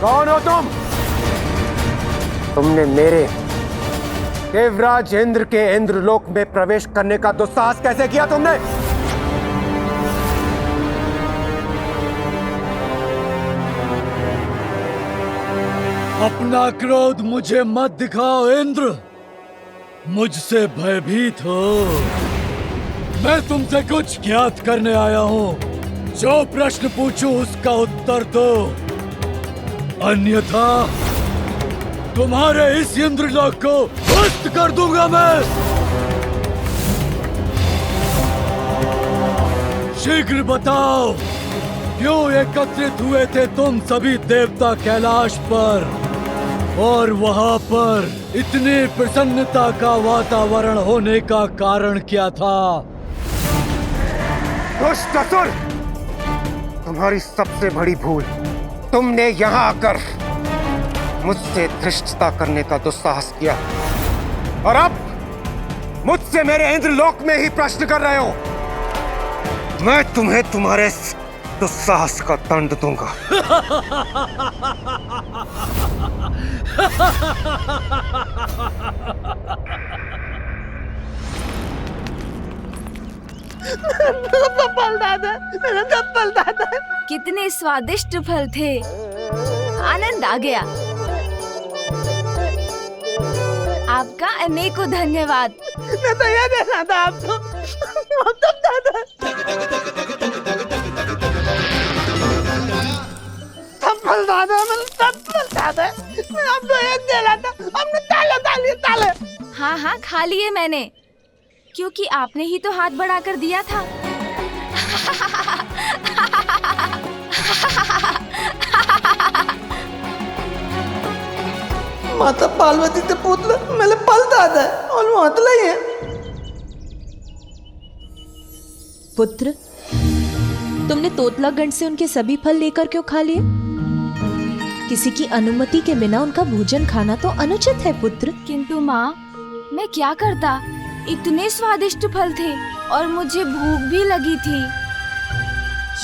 कौन हो तुम? तुमने मेरे देवराज इंद्र के इंद्रलोक में प्रवेश करने का दुस्साहस कैसे किया तुमने? अपना क्रोध मुझे मत दिखाओ इंद्र, मुझसे भयभीत हो। मैं तुमसे कुछ ज्ञात करने आया हूँ, जो प्रश्न पूछूं उसका उत्तर दो, अन्यथा तुम्हारे इस इंद्रलोक को ध्वस्त कर दूंगा मैं। शीघ्र बताओ, क्यों एकत्रित हुए थे तुम सभी देवता कैलाश पर, और वहां पर इतनी प्रसन्नता का वातावरण होने का कारण क्या था? दुष्ट असुर, तुम्हारी सबसे बड़ी भूल, तुमने यहाँ आकर मुझसे धृष्टता करने का दुस्साहस किया, और अब मुझसे मेरे इंद्रलोक में ही प्रश्न कर रहे हो। मैं तुम्हें तुम्हारे दुस्साहस का दंड दूंगा। फल दादा, मेरा फल दादा। कितने स्वादिष्ट फल थे, आनंद आ गया। आपका अनेकों धन्यवाद। मैं तो यह देना था आपको। फल दादा, फल दादा, मैं आपको एक देना था, हमने ताले। हाँ हाँ, खा लिए मैंने, क्योंकि आपने ही तो हाथ बढ़ाकर दिया था। माता पार्वती से पूछ लो, मेरे फल दादा है और मतलब ही है। पुत्र, तुमने तोतलागढ़ से उनके सभी फल लेकर क्यों खा लिए? किसी की अनुमति के बिना उनका भोजन खाना तो अनुचित है पुत्र। किंतु माँ, मैं क्या करता, इतने स्वादिष्ट फल थे और मुझे भूख भी लगी थी।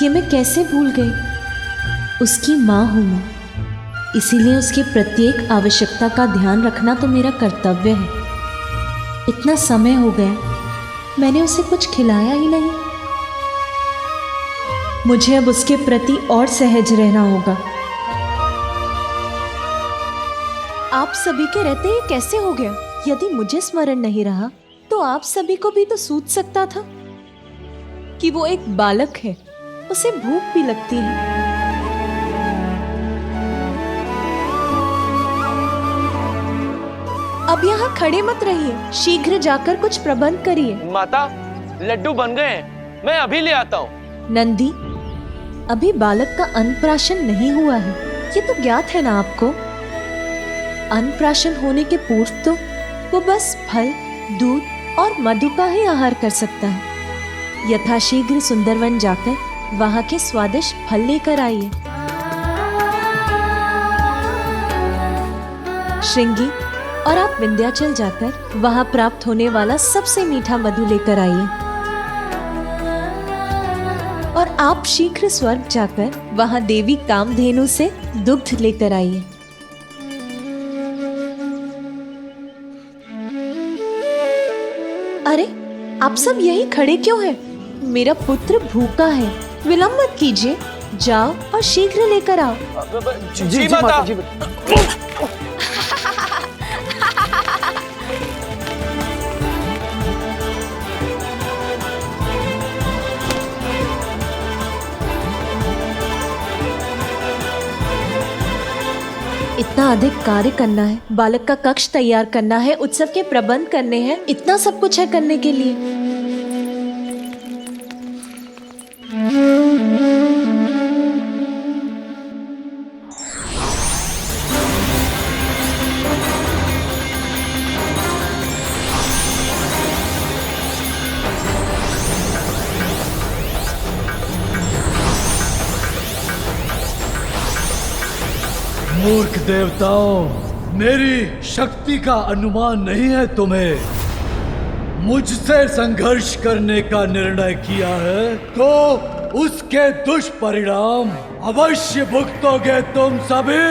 ये मैं कैसे भूल गई। उसकी माँ हूँ मैं, इसीलिए उसके प्रत्येक आवश्यकता का ध्यान रखना तो मेरा कर्तव्य है। इतना समय हो गया, मैंने उसे कुछ खिलाया ही नहीं। मुझे अब उसके प्रति और सहज रहना होगा। आप सभी के रहते ये कैसे हो गया? यदि मुझे स्मरण नहीं रहा तो आप सभी को भी तो सूझ सकता था कि वो एक बालक है, उसे भूख भी लगती है। अब यहाँ खड़े मत रहिए, शीघ्र जाकर कुछ प्रबंध करिए। माता, लड्डू बन गए हैं, मैं अभी ले आता हूँ। नंदी, अभी बालक का अन्नप्राशन नहीं हुआ है, ये तो ज्ञात है ना आपको। अन्नप्राशन होने के पूर्व तो वो बस फल, दूध और मधु का ही आहार कर सकता है। यथाशीघ्र सुंदरवन जाकर वहां के स्वादिष्ट फल लेकर आइए। श्रृंगी, और आप विंध्याचल जाकर वहां प्राप्त होने वाला सबसे मीठा मधु लेकर आइए। और आप शीघ्र स्वर्ग जाकर वहां देवी कामधेनु से दुग्ध लेकर आइए। अरे, आप सब यहीं खड़े क्यों हैं? मेरा पुत्र भूखा है, विलंब मत कीजिए, जाओ और शीघ्र लेकर आओ। जी माता। इतना अधिक कार्य करना है, बालक का कक्ष तैयार करना है, उत्सव के प्रबंध करने हैं, इतना सब कुछ है करने के लिए। मूर्ख देवताओं, मेरी शक्ति का अनुमान नहीं है तुम्हें। मुझसे संघर्ष करने का निर्णय किया है तो उसके दुष्परिणाम अवश्य भुगतोगे तुम सभी।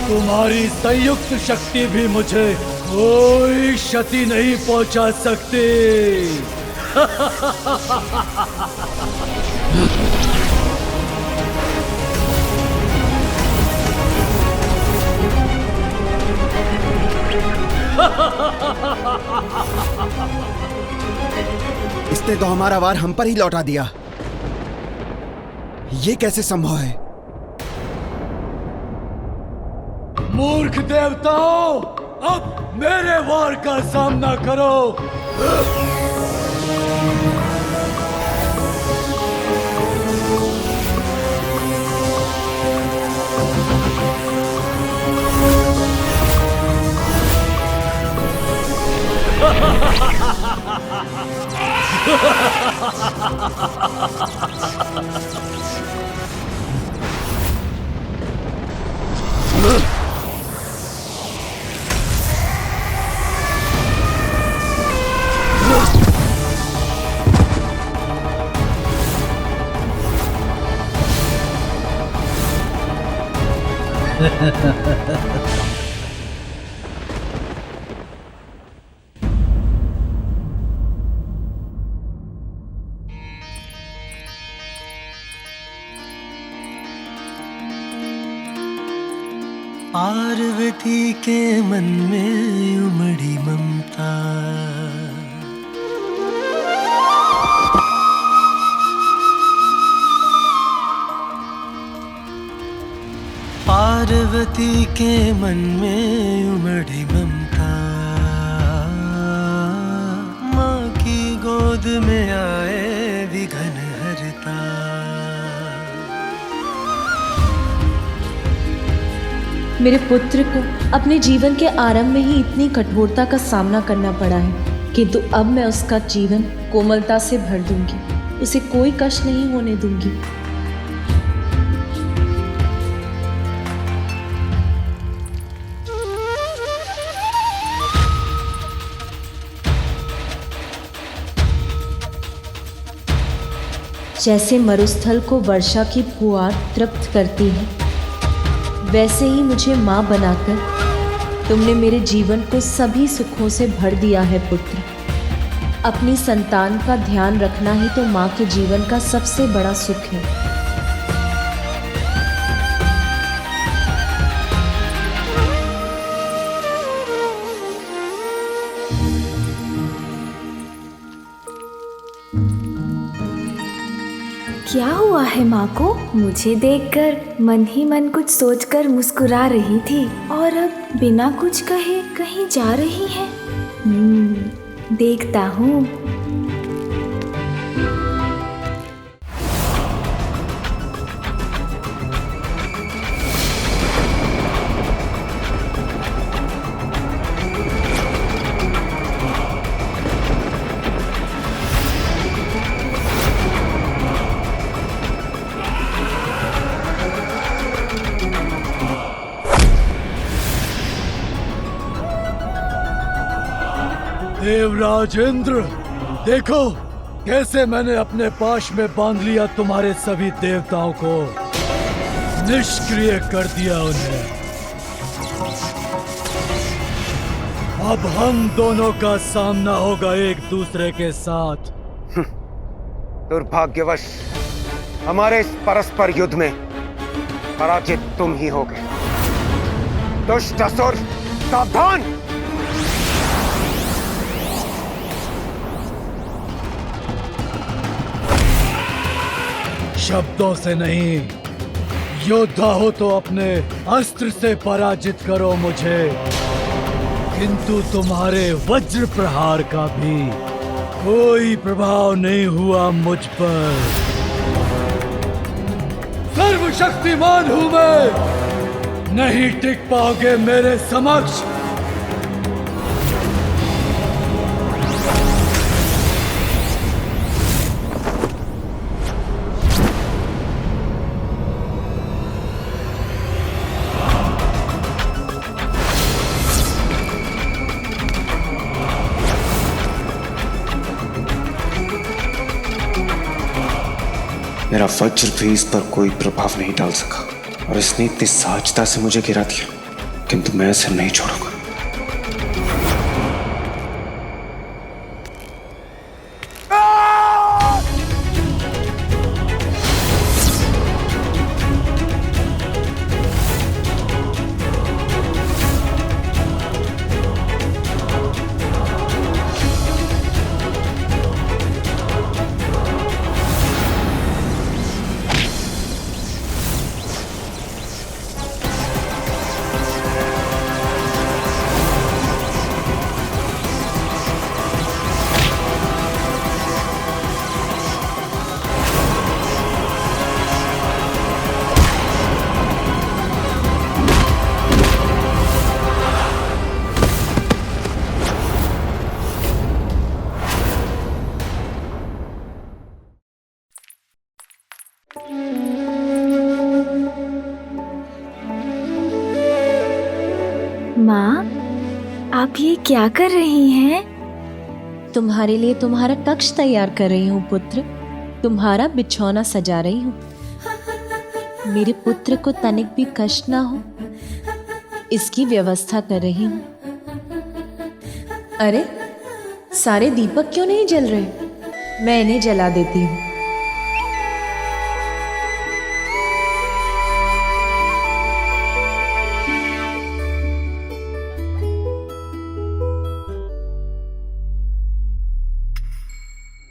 तुम्हारी संयुक्त शक्ति भी मुझे कोई क्षति नहीं पहुंचा सकती। इसने तो हमारा वार हम पर ही लौटा दिया। ये कैसे संभव है? मूर्ख देवताओं, अब मेरे वार का सामना करो। पार्वती के मन में उमड़ी ममता, के मन में उमड़ी ममता, माँ की गोद में आए विघन हरता। मेरे पुत्र को अपने जीवन के आरंभ में ही इतनी कठोरता का सामना करना पड़ा है, किंतु अब मैं उसका जीवन कोमलता से भर दूंगी, उसे कोई कष्ट नहीं होने दूंगी। जैसे मरुस्थल को वर्षा की फुहार तृप्त करती है, वैसे ही मुझे माँ बनाकर तुमने मेरे जीवन को सभी सुखों से भर दिया है पुत्र। अपनी संतान का ध्यान रखना ही तो माँ के जीवन का सबसे बड़ा सुख है। क्या हुआ है माँ को? मुझे देखकर मन ही मन कुछ सोचकर मुस्कुरा रही थी और अब बिना कुछ कहे कहीं जा रही है। देखता हूँ। देवराज इंद्र, देखो कैसे मैंने अपने पाश में बांध लिया तुम्हारे सभी देवताओं को, निष्क्रिय कर दिया उन्हें। अब हम दोनों का सामना होगा एक दूसरे के साथ। दुर्भाग्यवश हमारे इस परस्पर युद्ध में पराजित तुम ही होगे। दुष्ट असुर, सावधान! शब्दों से नहीं, योद्धा हो तो अपने अस्त्र से पराजित करो मुझे, किंतु तुम्हारे वज्र प्रहार का भी कोई प्रभाव नहीं हुआ मुझ पर। सर्वशक्तिमान हूं मैं, नहीं टिक पाओगे मेरे समक्ष। मेरा वज्र भी इस पर कोई प्रभाव नहीं डाल सका और इसने इतनी सहजता से मुझे गिरा दिया, किंतु मैं इसे नहीं छोड़ूंगा। माँ, आप ये क्या कर रही हैं? तुम्हारे लिए तुम्हारा कक्ष तैयार कर रही हूँ पुत्र, तुम्हारा बिछौना सजा रही हूँ। मेरे पुत्र को तनिक भी कष्ट ना हो, इसकी व्यवस्था कर रही हूँ। अरे, सारे दीपक क्यों नहीं जल रहे? मैं इन्हें जला देती हूँ।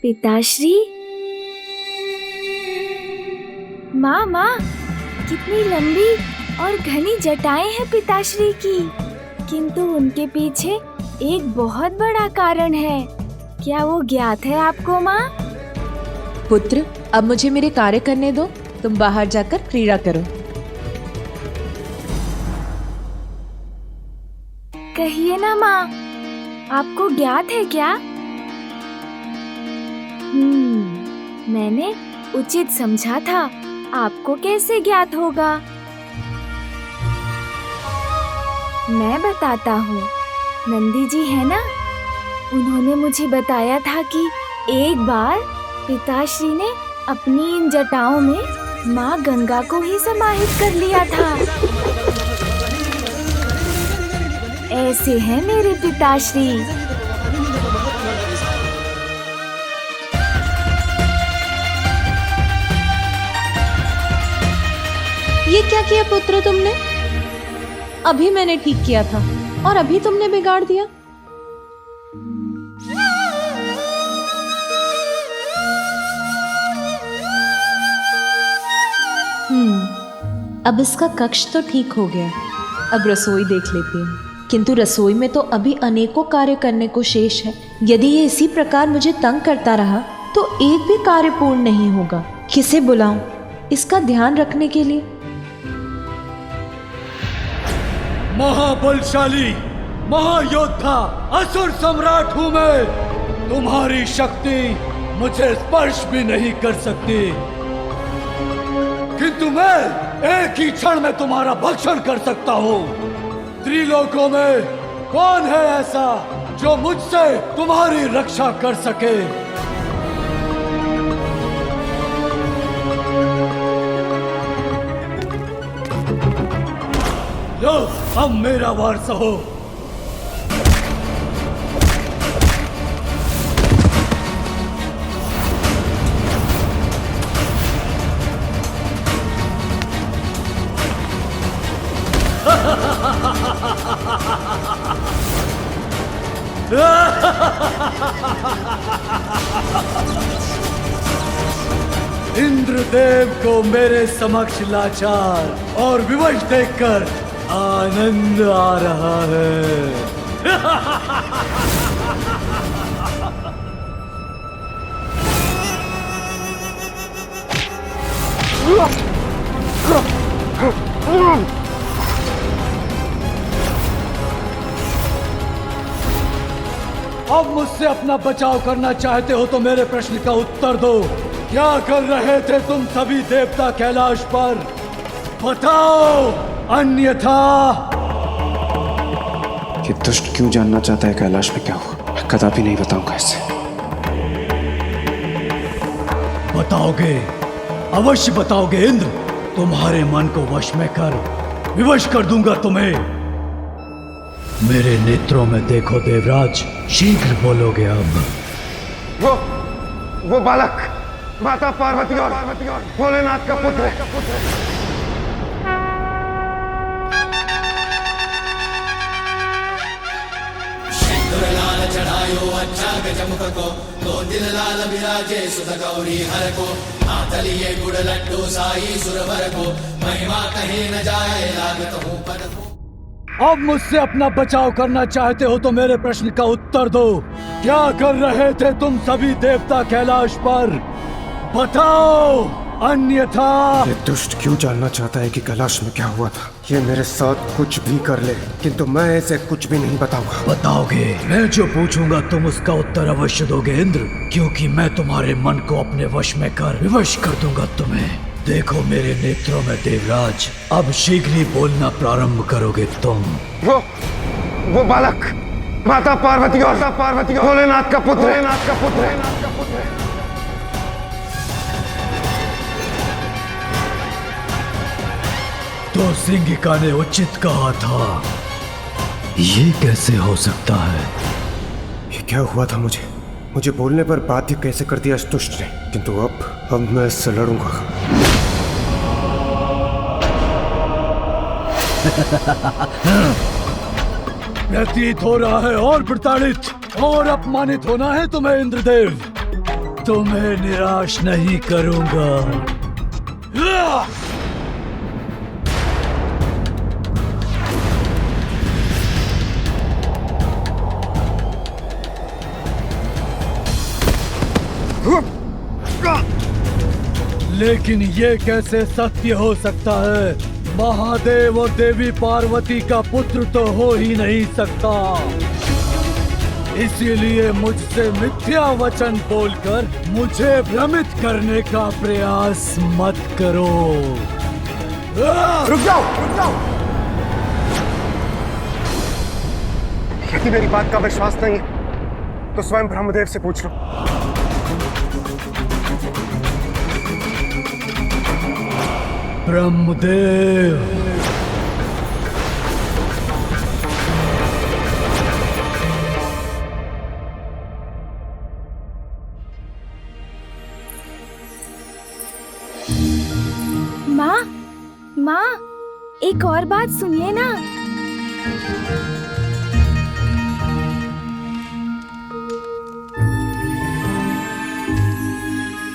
पिताश्री, माँ, कितनी लंबी और घनी जटाएं हैं पिताश्री की, किंतु उनके पीछे एक बहुत बड़ा कारण है। क्या वो ज्ञात है आपको माँ? पुत्र, अब मुझे मेरे कार्य करने दो, तुम बाहर जाकर क्रीड़ा करो। कहिए ना माँ, आपको ज्ञात है क्या? मैंने उचित समझा था, आपको कैसे ज्ञात होगा? मैं बताता हूँ। नंदी जी है ना, उन्होंने मुझे बताया था कि एक बार पिताश्री ने अपनी इन जटाओं में माँ गंगा को ही समाहित कर लिया था। ऐसे हैं मेरे पिताश्री। ये क्या किया पुत्र तुमने? अभी मैंने ठीक किया था और अभी तुमने बिगाड़ दिया। अब इसका कक्ष तो ठीक हो गया। अब रसोई देख लेती हूँ, किंतु रसोई में तो अभी अनेकों कार्य करने को शेष है। यदि ये इसी प्रकार मुझे तंग करता रहा तो एक भी कार्य पूर्ण नहीं होगा। किसे बुलाऊं इसका ध्यान रखने के लिए? महाबलशाली महायोद्धा असुर सम्राट हूं मैं। तुम्हारी शक्ति मुझे स्पर्श भी नहीं कर सकती, किंतु मैं एक ही क्षण में तुम्हारा भक्षण कर सकता हूँ। त्रिलोकों में कौन है ऐसा जो मुझसे तुम्हारी रक्षा कर सके? लो, अब मेरा वार सहो। इंद्रदेव को मेरे समक्ष लाचार और विवश देखकर आनंद आ रहा है। अब मुझसे अपना बचाव करना चाहते हो तो मेरे प्रश्न का उत्तर दो। क्या कर रहे थे तुम सभी देवता कैलाश पर? बताओ, अन्यथा। ये दुष्ट क्यों जानना चाहता है कैलाश में क्या हुआ? मैं कदापि नहीं बताऊंगा इसे। बताओगे, अवश्य बताओगे इंद्र। तुम्हारे मन को वश में कर विवश कर दूंगा तुम्हें। मेरे नेत्रों में देखो देवराज, शीघ्र बोलोगे अब। वो बालक माता पार्वती और भोलेनाथ का पुत्र है। लाल चढ़ायो अच्छा गजमुख को, दो दिल लाल विराजे सुध गौरी हर को, हाथ लिए गुड़ लड्डू साई सुरवर को, महिमा कहीं न जाए लागत हूँ पद को। अब मुझसे अपना बचाव करना चाहते हो तो मेरे प्रश्न का उत्तर दो। क्या कर रहे थे तुम सभी देवता कैलाश पर? बताओ, अन्यथा। ये दुष्ट क्यों जानना चाहता है कि कैलाश में क्या हुआ था? ये मेरे साथ कुछ भी कर ले, किंतु मैं ऐसे कुछ भी नहीं बताऊंगा। बताओगे? मैं जो पूछूंगा तुम उसका उत्तर अवश्य दोगे इंद्र, क्योंकि मैं तुम्हारे मन को अपने वश में कर विवश कर दूंगा तुम्हें। देखो मेरे नेत्रों में देवराज, अब शीघ्र ही बोलना प्रारंभ करोगे तुम। वो बालक माता पार्वती और भोलेनाथ का पुत्र है। तो सिंगिका ने उचित कहा था, ये कैसे हो सकता है? ये क्या हुआ था? मुझे बोलने पर बाध्य कैसे कर दिया इस दुष्ट ने? किंतु अब मैं इससे लड़ूंगा। प्रतीत हो रहा है और प्रताड़ित और अपमानित होना है तुम्हें इंद्रदेव। तुम्हें निराश नहीं करूंगा। लेकिन ये कैसे सत्य हो सकता है? महादेव और देवी पार्वती का पुत्र तो हो ही नहीं सकता। इसीलिए मुझसे मिथ्या वचन बोलकर मुझे भ्रमित करने का प्रयास मत करो। रुक जाओ, रुक जाओ। यदि मेरी बात का विश्वास नहीं तो स्वयं ब्रह्मदेव से पूछ लो। ब्रह्मदेव, माँ, माँ, एक और बात सुनिए ना।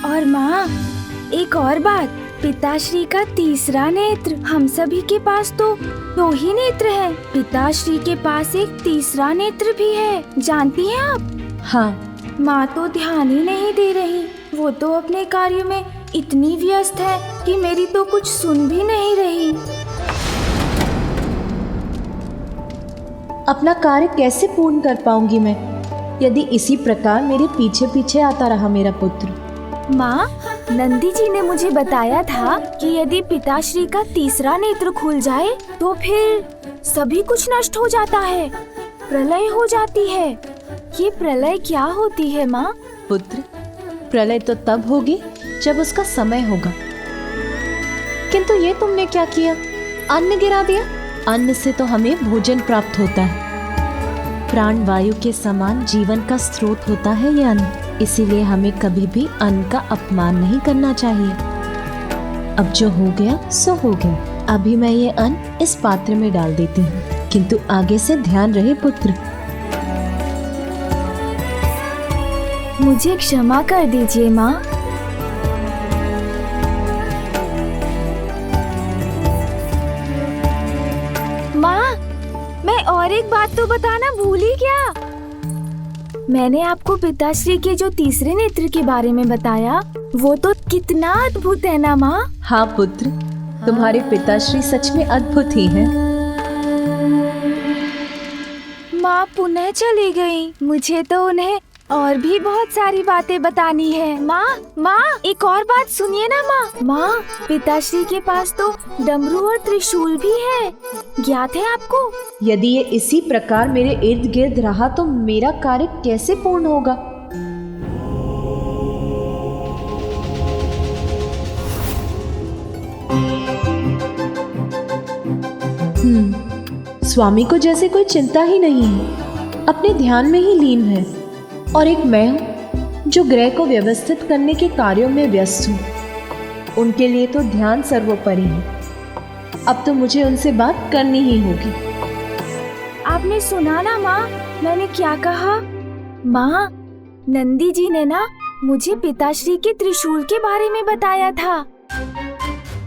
और माँ, एक और बात, पिताश्री का तीसरा नेत्र। हम सभी के पास तो 2 ही नेत्र हैं। पिताश्री के पास एक तीसरा नेत्र भी है, जानती हैं आप? हाँ। माँ तो ध्यान ही नहीं दे रही। वो तो अपने कार्य में इतनी व्यस्त है कि मेरी तो कुछ सुन भी नहीं रही। अपना कार्य कैसे पूर्ण कर पाऊंगी मैं यदि इसी प्रकार मेरे पीछे पीछे आता रहा मेरा पुत्र? माँ, नंदी जी ने मुझे बताया था कि यदि पिताश्री का तीसरा नेत्र खुल जाए तो फिर सभी कुछ नष्ट हो जाता है, प्रलय हो जाती है। ये प्रलय क्या होती है माँ? पुत्र, प्रलय तो तब होगी जब उसका समय होगा। किंतु ये तुमने क्या किया? अन्न गिरा दिया। अन्न से तो हमें भोजन प्राप्त होता है। प्राण वायु के समान जीवन का स्रोत होता है ये अन्न। इसीलिए हमें कभी भी अन्न का अपमान नहीं करना चाहिए। अब जो हो गया सो हो गया। अभी मैं ये अन्न इस पात्र में डाल देती हूँ, किंतु आगे से ध्यान रहे पुत्र। मुझे क्षमा कर दीजिए माँ। माँ, मैं और एक बात तो बताना भूल ही गया। मैंने आपको पिताश्री के जो तीसरे नेत्र के बारे में बताया, वो तो कितना अद्भुत है ना माँ? हाँ पुत्र, तुम्हारे पिताश्री सच में अद्भुत ही हैं। माँ पुनः चली गई। मुझे तो उन्हें और भी बहुत सारी बातें बतानी है। माँ, माँ, एक और बात सुनिए ना माँ। माँ, पिताश्री के पास तो डमरू और त्रिशूल भी है, ज्ञात है आपको? यदि ये इसी प्रकार मेरे इर्द गिर्द रहा तो मेरा कार्य कैसे पूर्ण होगा? स्वामी को जैसे कोई चिंता ही नहीं है, अपने ध्यान में ही लीन है। और एक मैं हूँ जो ग्रह को व्यवस्थित करने के कार्यों में व्यस्त हूँ। उनके लिए तो ध्यान सर्वोपरि है। अब तो मुझे उनसे बात करनी ही होगी। आपने सुना ना माँ, मैंने क्या कहा? माँ, नंदी जी ने ना मुझे पिताश्री के त्रिशूल के बारे में बताया था।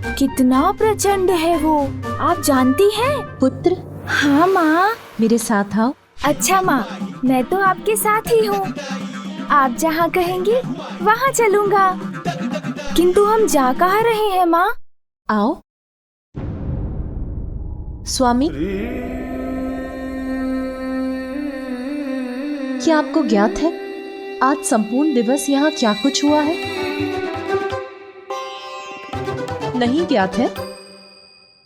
कितना प्रचंड है वो, आप जानती हैं? पुत्र, हाँ माँ। मेरे साथ आओ। अच्छा माँ, मैं तो आपके साथ ही हूँ। आप जहाँ कहेंगी वहाँ चलूँगा। किंतु हम जा कहाँ रहे हैं माँ? आओ। स्वामी, क्या आपको ज्ञात है आज संपूर्ण दिवस यहाँ क्या कुछ हुआ है? नहीं ज्ञात है?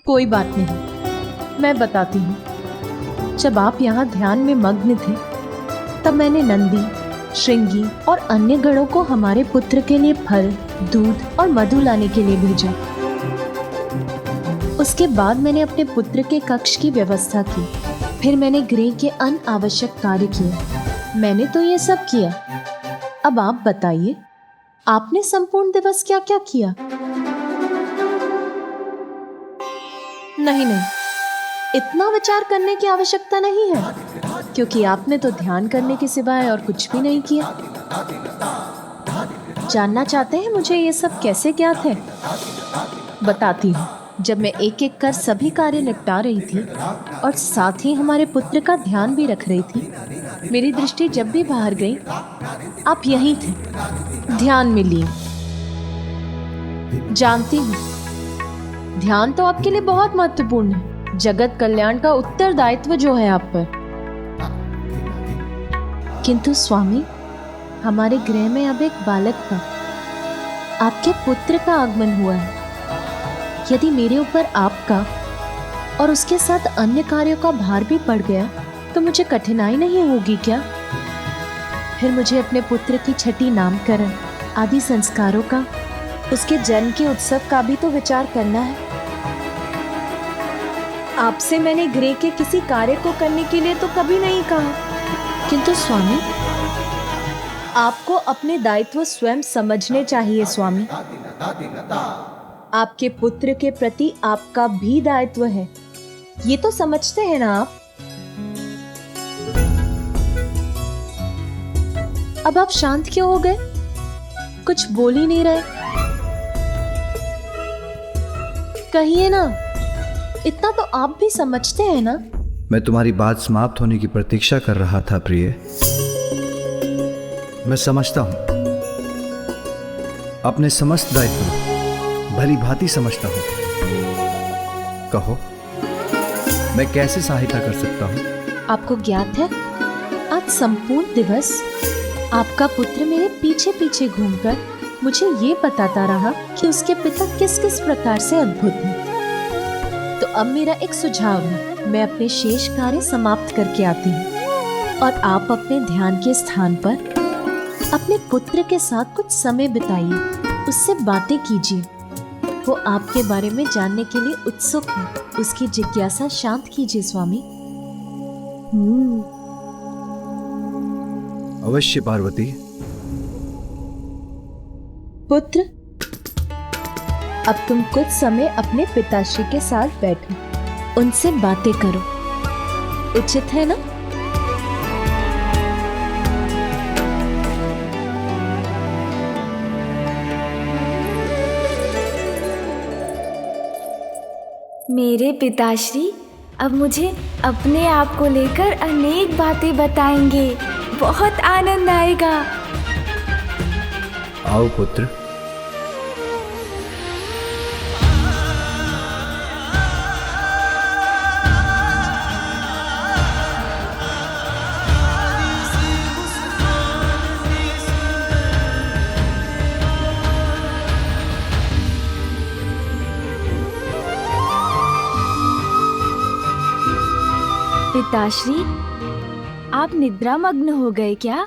कोई बात नहीं, मैं बताती हूँ। जब आप यहाँ ध्यान में मग्न थे तब मैंने नंदी, श्रृंगी और अन्य गणों को हमारे पुत्र के लिए फल, दूध और मधु लाने के लिए भेजा। उसके बाद मैंने अपने पुत्र के कक्ष की व्यवस्था की। फिर मैंने गृह के अन्य आवश्यक कार्य किए। मैंने तो ये सब किया। अब आप बताइए, आपने संपूर्ण दिवस क्या क्या किया? नहीं नहीं, इतना विचार करने की आवश्यकता नहीं है, क्योंकि आपने तो ध्यान करने के सिवाय और कुछ भी नहीं किया। जानना चाहते हैं मुझे ये सब कैसे ज्ञात है? बताती हूँ। जब मैं एक एक कर सभी कार्य निपटा रही थी और साथ ही हमारे पुत्र का ध्यान भी रख रही थी, मेरी दृष्टि जब भी बाहर गई आप यहीं थे, ध्यान में लिए। जानती हूँ, ध्यान तो आपके लिए बहुत महत्वपूर्ण है। जगत कल्याण का उत्तरदायित्व जो है आप पर। किंतु स्वामी, हमारे गृह में अब एक बालक का, आपके पुत्र का आगमन हुआ है। यदि मेरे ऊपर आपका और उसके साथ अन्य कार्यों का भार भी पड़ गया तो मुझे कठिनाई नहीं होगी क्या? फिर मुझे अपने पुत्र की छठी नामकरण आदि संस्कारों का, उसके जन्म के उत्सव का भी तो विचार करना है। आपसे मैंने गृह के किसी कार्य को करने के लिए तो कभी नहीं कहा, किंतु स्वामी, आपको अपने दायित्व स्वयं समझने चाहिए। स्वामी, आपके पुत्र के प्रति आपका भी दायित्व है, ये तो समझते हैं ना आप? अब आप शांत क्यों हो गए? कुछ बोल ही नहीं रहे। कहिए ना, इतना तो आप भी समझते हैं ना? मैं तुम्हारी बात समाप्त होने की प्रतीक्षा कर रहा था प्रिय। मैं समझता हूं, अपने समस्त दायित्व भली भांति समझता हूं। कहो, मैं कैसे सहायता कर सकता हूं? आपको ज्ञात है, आज संपूर्ण दिवस आपका पुत्र मेरे पीछे पीछे घूमकर मुझे ये बताता रहा कि उसके पिता किस किस प्रकार से अद्भुत हैं। तो अब मेरा एक सुझाव है, मैं अपने शेष कार्य समाप्त करके आती हूँ और आप अपने ध्यान के स्थान पर अपने पुत्र के साथ कुछ समय बिताइए, उससे बातें कीजिए। वो आपके बारे में जानने के लिए उत्सुक है, उसकी जिज्ञासा शांत कीजिए स्वामी। अवश्य पार्वती। पुत्र, अब तुम कुछ समय अपने पिताश्री के साथ बैठो, उनसे बातें करो, उचित है ना? मेरे पिताश्री अब मुझे अपने आप को लेकर अनेक बातें बताएंगे, बहुत आनंद आएगा। आओ पुत्र। पिताश्री, आप निद्रा मग्न हो गए क्या?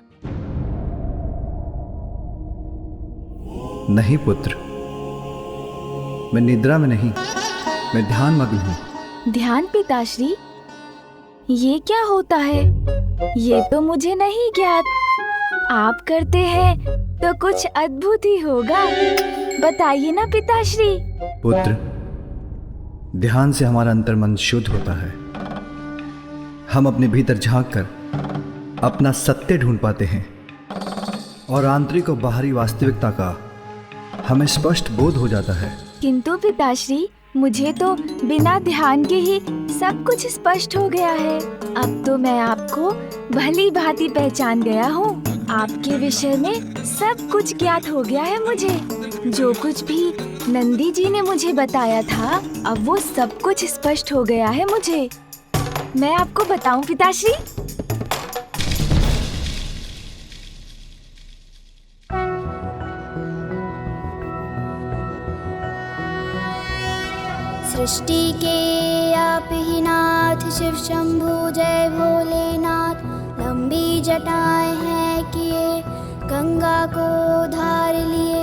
नहीं पुत्र, मैं निद्रा में नहीं, मैं ध्यान मग्न हूँ। ध्यान पिताश्री, ये क्या होता है? ये तो मुझे नहीं ज्ञात। आप करते हैं तो कुछ अद्भुत ही होगा, बताइए ना पिताश्री। पुत्र, ध्यान से हमारा अंतर्मन शुद्ध होता है। हम अपने भीतर झांककर अपना सत्य ढूंढ पाते हैं और आंतरिक और बाहरी वास्तविकता का हमें स्पष्ट बोध हो जाता है। किंतु पिताश्री, मुझे तो बिना ध्यान के ही सब कुछ स्पष्ट हो गया है। अब तो मैं आपको भली भांति पहचान गया हूँ। आपके विषय में सब कुछ ज्ञात हो गया है मुझे। जो कुछ भी नंदी जी ने मुझे बताया था, अब वो सब कुछ स्पष्ट हो गया है मुझे। मैं आपको बताऊं पिताश्री? सृष्टि के आप ही नाथ, शिव शंभु जय भोलेनाथ। लंबी जटाएं हैं किए, गंगा को धार लिए।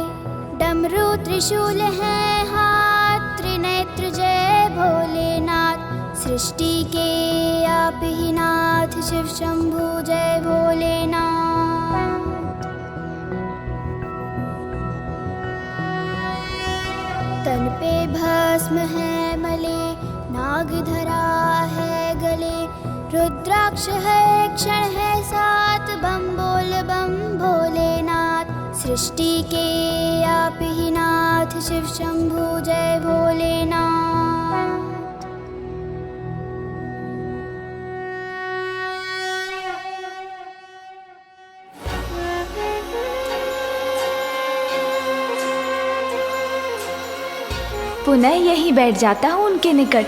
डमरू त्रिशूल है हाथ, त्रिनेत्र जय भोलेनाथ। सृष्टि के आप ही नाथ, शिव शंभु जय भोलेनाथ। तन पे भस्म है मले, नाग धरा है गले। रुद्राक्ष है क्षण है साथ, बम बोल बम भोलेनाथ। सृष्टि के आप ही नाथ, शिव शंभु जय भोलेनाथ। पुनः यहीं बैठ जाता हूँ उनके निकट।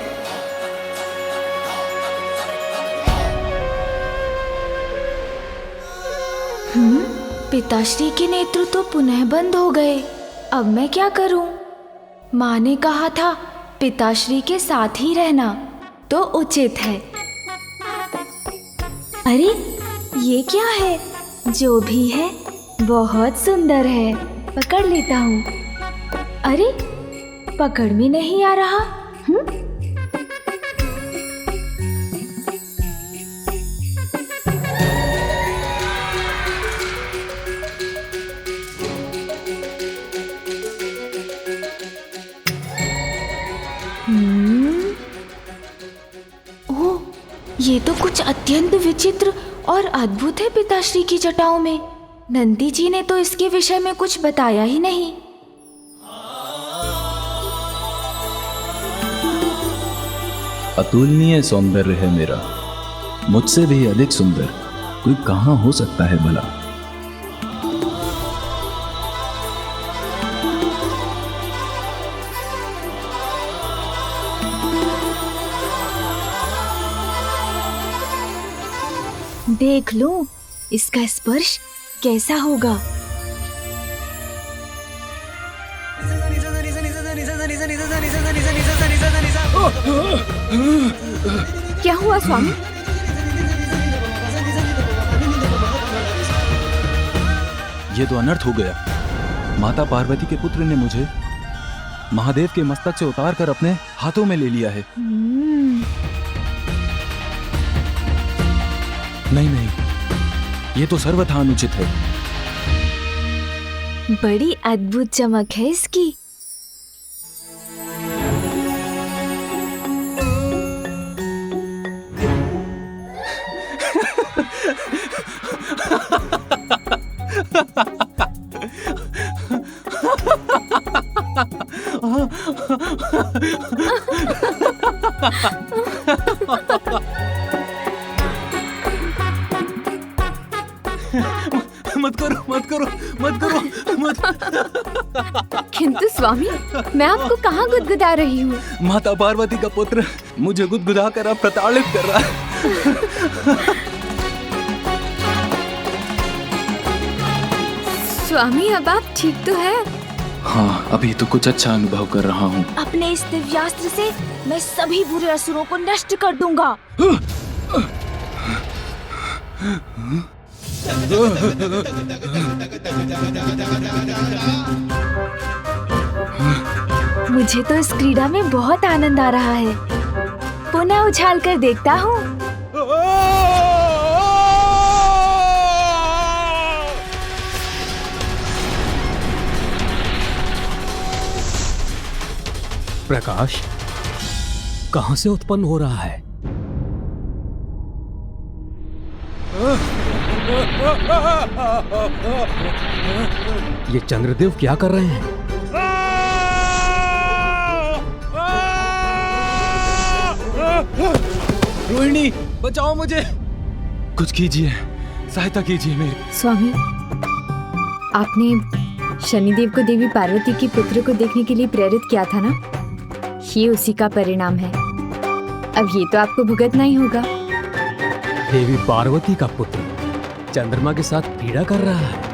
पिताश्री के नेत्र तो पुनः बंद हो गए। अब मैं क्या करूं? माँ ने कहा था पिताश्री के साथ ही रहना तो उचित है। अरे ये क्या है? जो भी है बहुत सुंदर है, पकड़ लेता हूँ। अरे पकड़ में नहीं आ रहा। ओह, ये तो कुछ अत्यंत विचित्र और अद्भुत है पिताश्री की जटाओं में। नंदी जी ने तो इसके विषय में कुछ बताया ही नहीं। अतुलनीय सौंदर्य है मेरा, मुझसे भी अधिक सुंदर कोई कहाँ हो सकता है भला। देख लो इसका स्पर्श कैसा होगा। क्या हुआ स्वामी? ये तो अनर्थ हो गया। माता पार्वती के पुत्र ने मुझे महादेव के मस्तक से उतार कर अपने हाथों में ले लिया है। नहीं, ये तो सर्वथा अनुचित है। बड़ी अद्भुत चमक है इसकी। मत करो। किंतु स्वामी, मैं आपको कहाँ गुदगुदा रही हूँ? माता पार्वती का पुत्र मुझे गुदगुदा कर अब प्रताड़ित कर रहा है। स्वामी, अब आप ठीक तो है? हाँ, अभी तो कुछ अच्छा अनुभव कर रहा हूँ। अपने इस दिव्यास्त्र से मैं सभी बुरे असुरों को नष्ट कर दूंगा। मुझे तो इस क्रीड़ा में बहुत आनंद आ रहा है। पुनः उछाल कर देखता हूँ। प्रकाश कहां से उत्पन्न हो रहा है? ये चंद्रदेव क्या कर रहे हैं? रोहिणी, बचाओ मुझे, कुछ कीजिए, सहायता कीजिए मेरी। स्वामी, आपने शनिदेव को देवी पार्वती के पुत्र को देखने के लिए प्रेरित किया था ना? ये उसी का परिणाम है। अब ये तो आपको भुगतना ही होगा। देवी पार्वती का पुत्र चंद्रमा के साथ पीड़ा कर रहा है।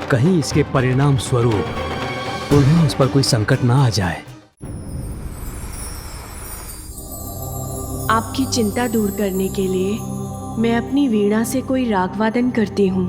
कहीं इसके परिणाम स्वरूप उन्हें उस पर कोई संकट ना आ जाए। आपकी चिंता दूर करने के लिए मैं अपनी वीणा से कोई राग वादन करती हूँ।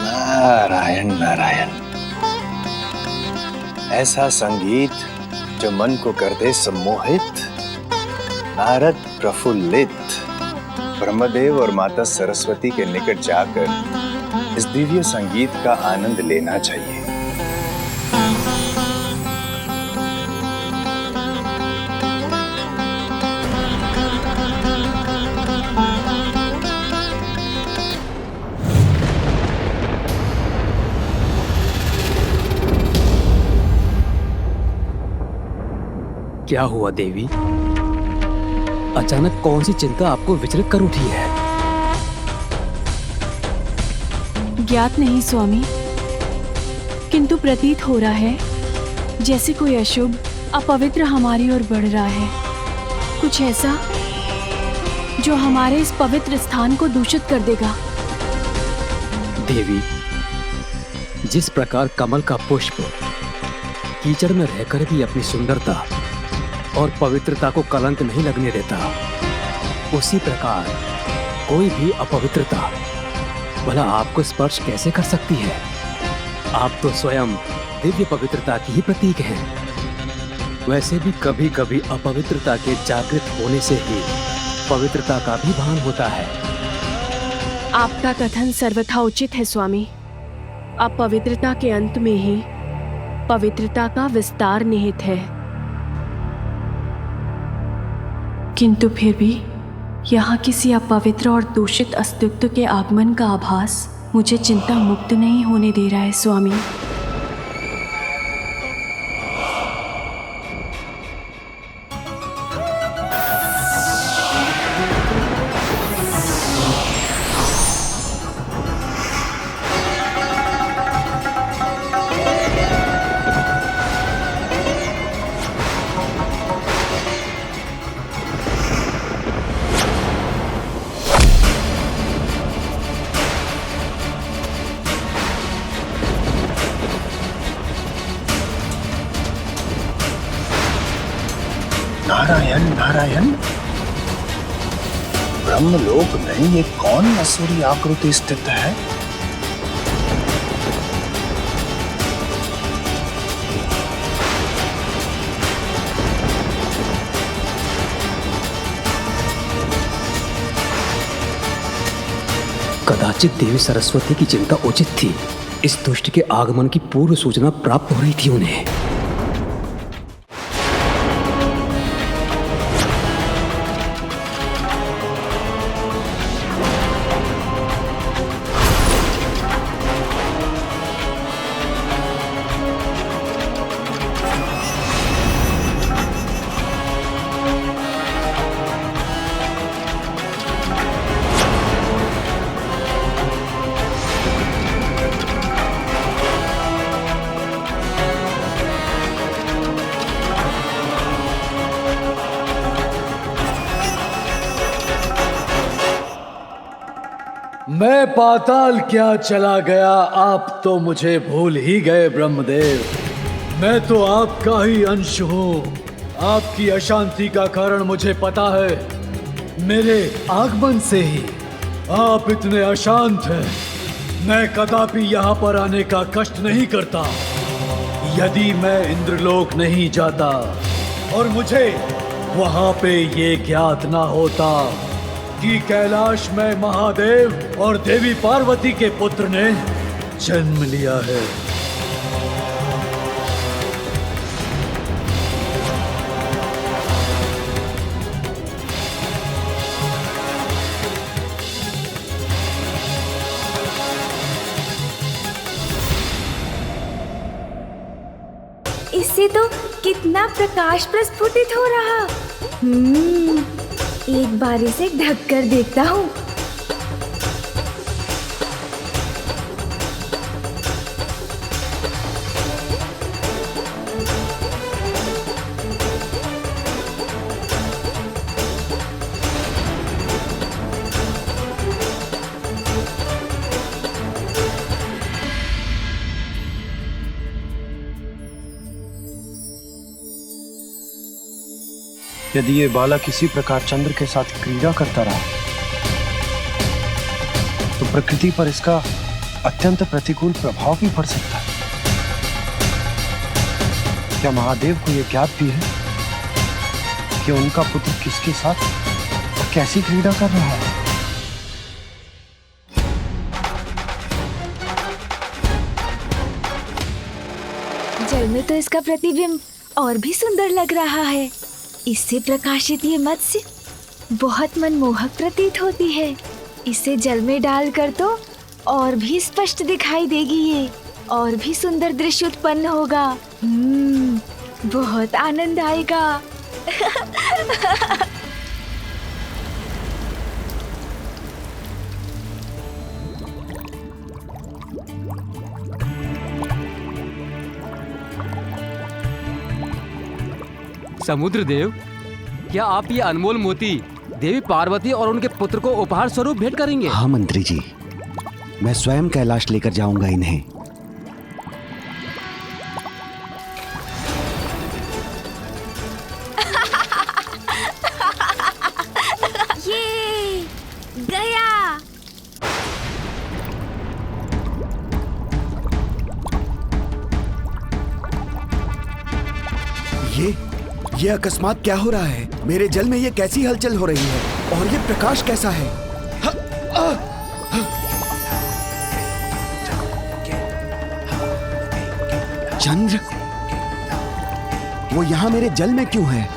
नारायण नारायण। ऐसा संगीत जो मन को कर दे सम्मोहित, नारद प्रफुल्लित ब्रह्मदेव और माता सरस्वती के निकट जाकर इस दिव्य संगीत का आनंद लेना चाहिए। क्या हुआ देवी? अचानक कौन सी चिंता आपको विचलित कर उठी है? ज्ञात नहीं स्वामी, किंतु प्रतीत हो रहा है जैसे कोई अशुभ अपवित्र हमारी ओर बढ़ रहा है। कुछ ऐसा जो हमारे इस पवित्र स्थान को दूषित कर देगा। देवी, जिस प्रकार कमल का पुष्प कीचड़ में रहकर भी अपनी सुंदरता और पवित्रता को कलंक नहीं लगने देता, उसी प्रकार कोई भी अपवित्रता भला आपको स्पर्श कैसे कर सकती है? आप तो स्वयं दिव्य पवित्रता की ही प्रतीक हैं। वैसे भी कभी कभी अपवित्रता के जागृत होने से ही पवित्रता का भी भान होता है। आपका कथन सर्वथा उचित है स्वामी। अपवित्रता के अंत में ही पवित्रता का विस्तार निहित है। किंतु फिर भी यहाँ किसी अपवित्र और दूषित अस्तित्व के आगमन का आभास मुझे चिंता मुक्त नहीं होने दे रहा है स्वामी। नारायण नारायण, ब्रह्मलोक में ये कौन असुरी आकृति स्थित है? कदाचित देवी सरस्वती की चिंता उचित थी। इस दुष्ट के आगमन की पूर्व सूचना प्राप्त हो रही थी उन्हें। मैं पाताल क्या चला गया, आप तो मुझे भूल ही गए ब्रह्मदेव। मैं तो आपका ही अंश हूँ। आपकी अशांति का कारण मुझे पता है। मेरे आगमन से ही आप इतने अशांत हैं। मैं कदापि यहाँ पर आने का कष्ट नहीं करता यदि मैं इंद्रलोक नहीं जाता और मुझे वहाँ पे ये ज्ञात ना होता कि कैलाश में महादेव और देवी पार्वती के पुत्र ने जन्म लिया है। इससे तो कितना प्रकाश प्रस्फुटित हो रहा। एक बार इसे ढक कर देखता हूँ। यदि ये बालक किसी प्रकार चंद्र के साथ क्रीड़ा करता रहा तो प्रकृति पर इसका अत्यंत प्रतिकूल प्रभाव भी पड़ सकता है। क्या महादेव को यह ज्ञात भी है कि कि उनका पुत्र किसके साथ और कैसी क्रीड़ा कर रहा है। जल में तो इसका प्रतिबिंब और भी सुंदर लग रहा है। इससे प्रकाशित ये मत्स्य बहुत मनमोहक प्रतीत होती है। इसे जल में डालकर तो और भी स्पष्ट दिखाई देगी ये, और भी सुंदर दृश्य उत्पन्न होगा। बहुत आनंद आएगा। समुद्र देव, क्या आप ये अनमोल मोती देवी पार्वती और उनके पुत्र को उपहार स्वरूप भेंट करेंगे? हाँ मंत्री जी, मैं स्वयं कैलाश लेकर जाऊंगा इन्हें। ये गया। ये अकस्मात क्या हो रहा है? मेरे जल में ये कैसी हलचल हो रही है? और ये प्रकाश कैसा है? चंद्र, वो यहाँ मेरे जल में क्यों है?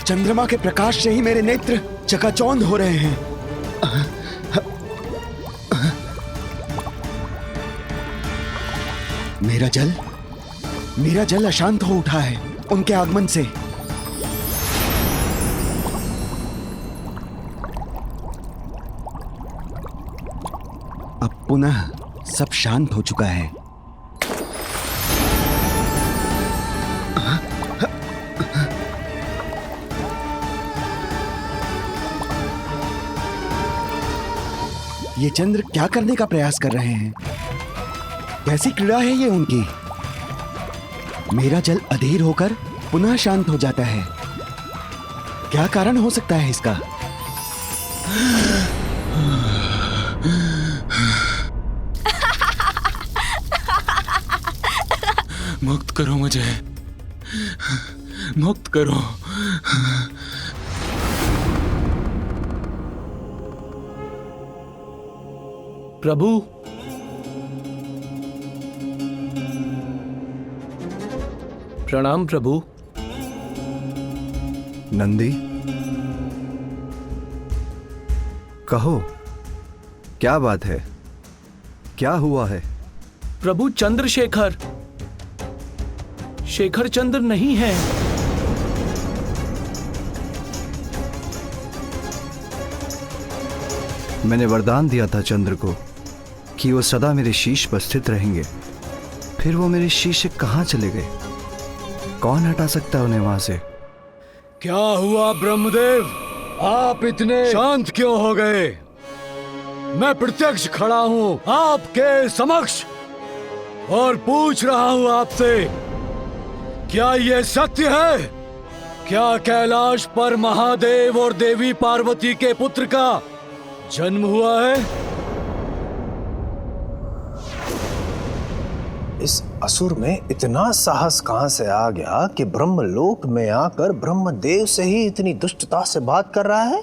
चंद्रमा के प्रकाश से ही मेरे नेत्र चकाचौंध हो रहे हैं। मेरा जल अशांत हो उठा है उनके आगमन से। अब पुनः सब शांत हो चुका है। ये चंद्र क्या करने का प्रयास कर रहे हैं? कैसी क्रीड़ा है ये उनकी? मेरा जल अधीर होकर पुनः शांत हो जाता है। क्या कारण हो सकता है इसका? मुक्त करो मुझे, मुक्त करो। प्रभु, प्रणाम प्रभु। नंदी, कहो क्या बात है? क्या हुआ है? प्रभु, चंद्रशेखर शेखर चंद्र नहीं है। मैंने वरदान दिया था चंद्र को कि वो सदा मेरे शीश पर स्थित रहेंगे। फिर वो मेरे शीश से कहां चले गए? कौन हटा सकता है उन्हें वहां से? क्या हुआ ब्रह्मदेव, आप इतने शांत क्यों हो गए? मैं प्रत्यक्ष खड़ा हूं आपके समक्ष और पूछ रहा हूं आपसे, क्या यह सत्य है? क्या कैलाश पर महादेव और देवी पार्वती के पुत्र का जन्म हुआ है? इस असुर में इतना साहस कहां से आ गया कि ब्रह्मलोक में आकर ब्रह्मदेव से ही इतनी दुष्टता से बात कर रहा है?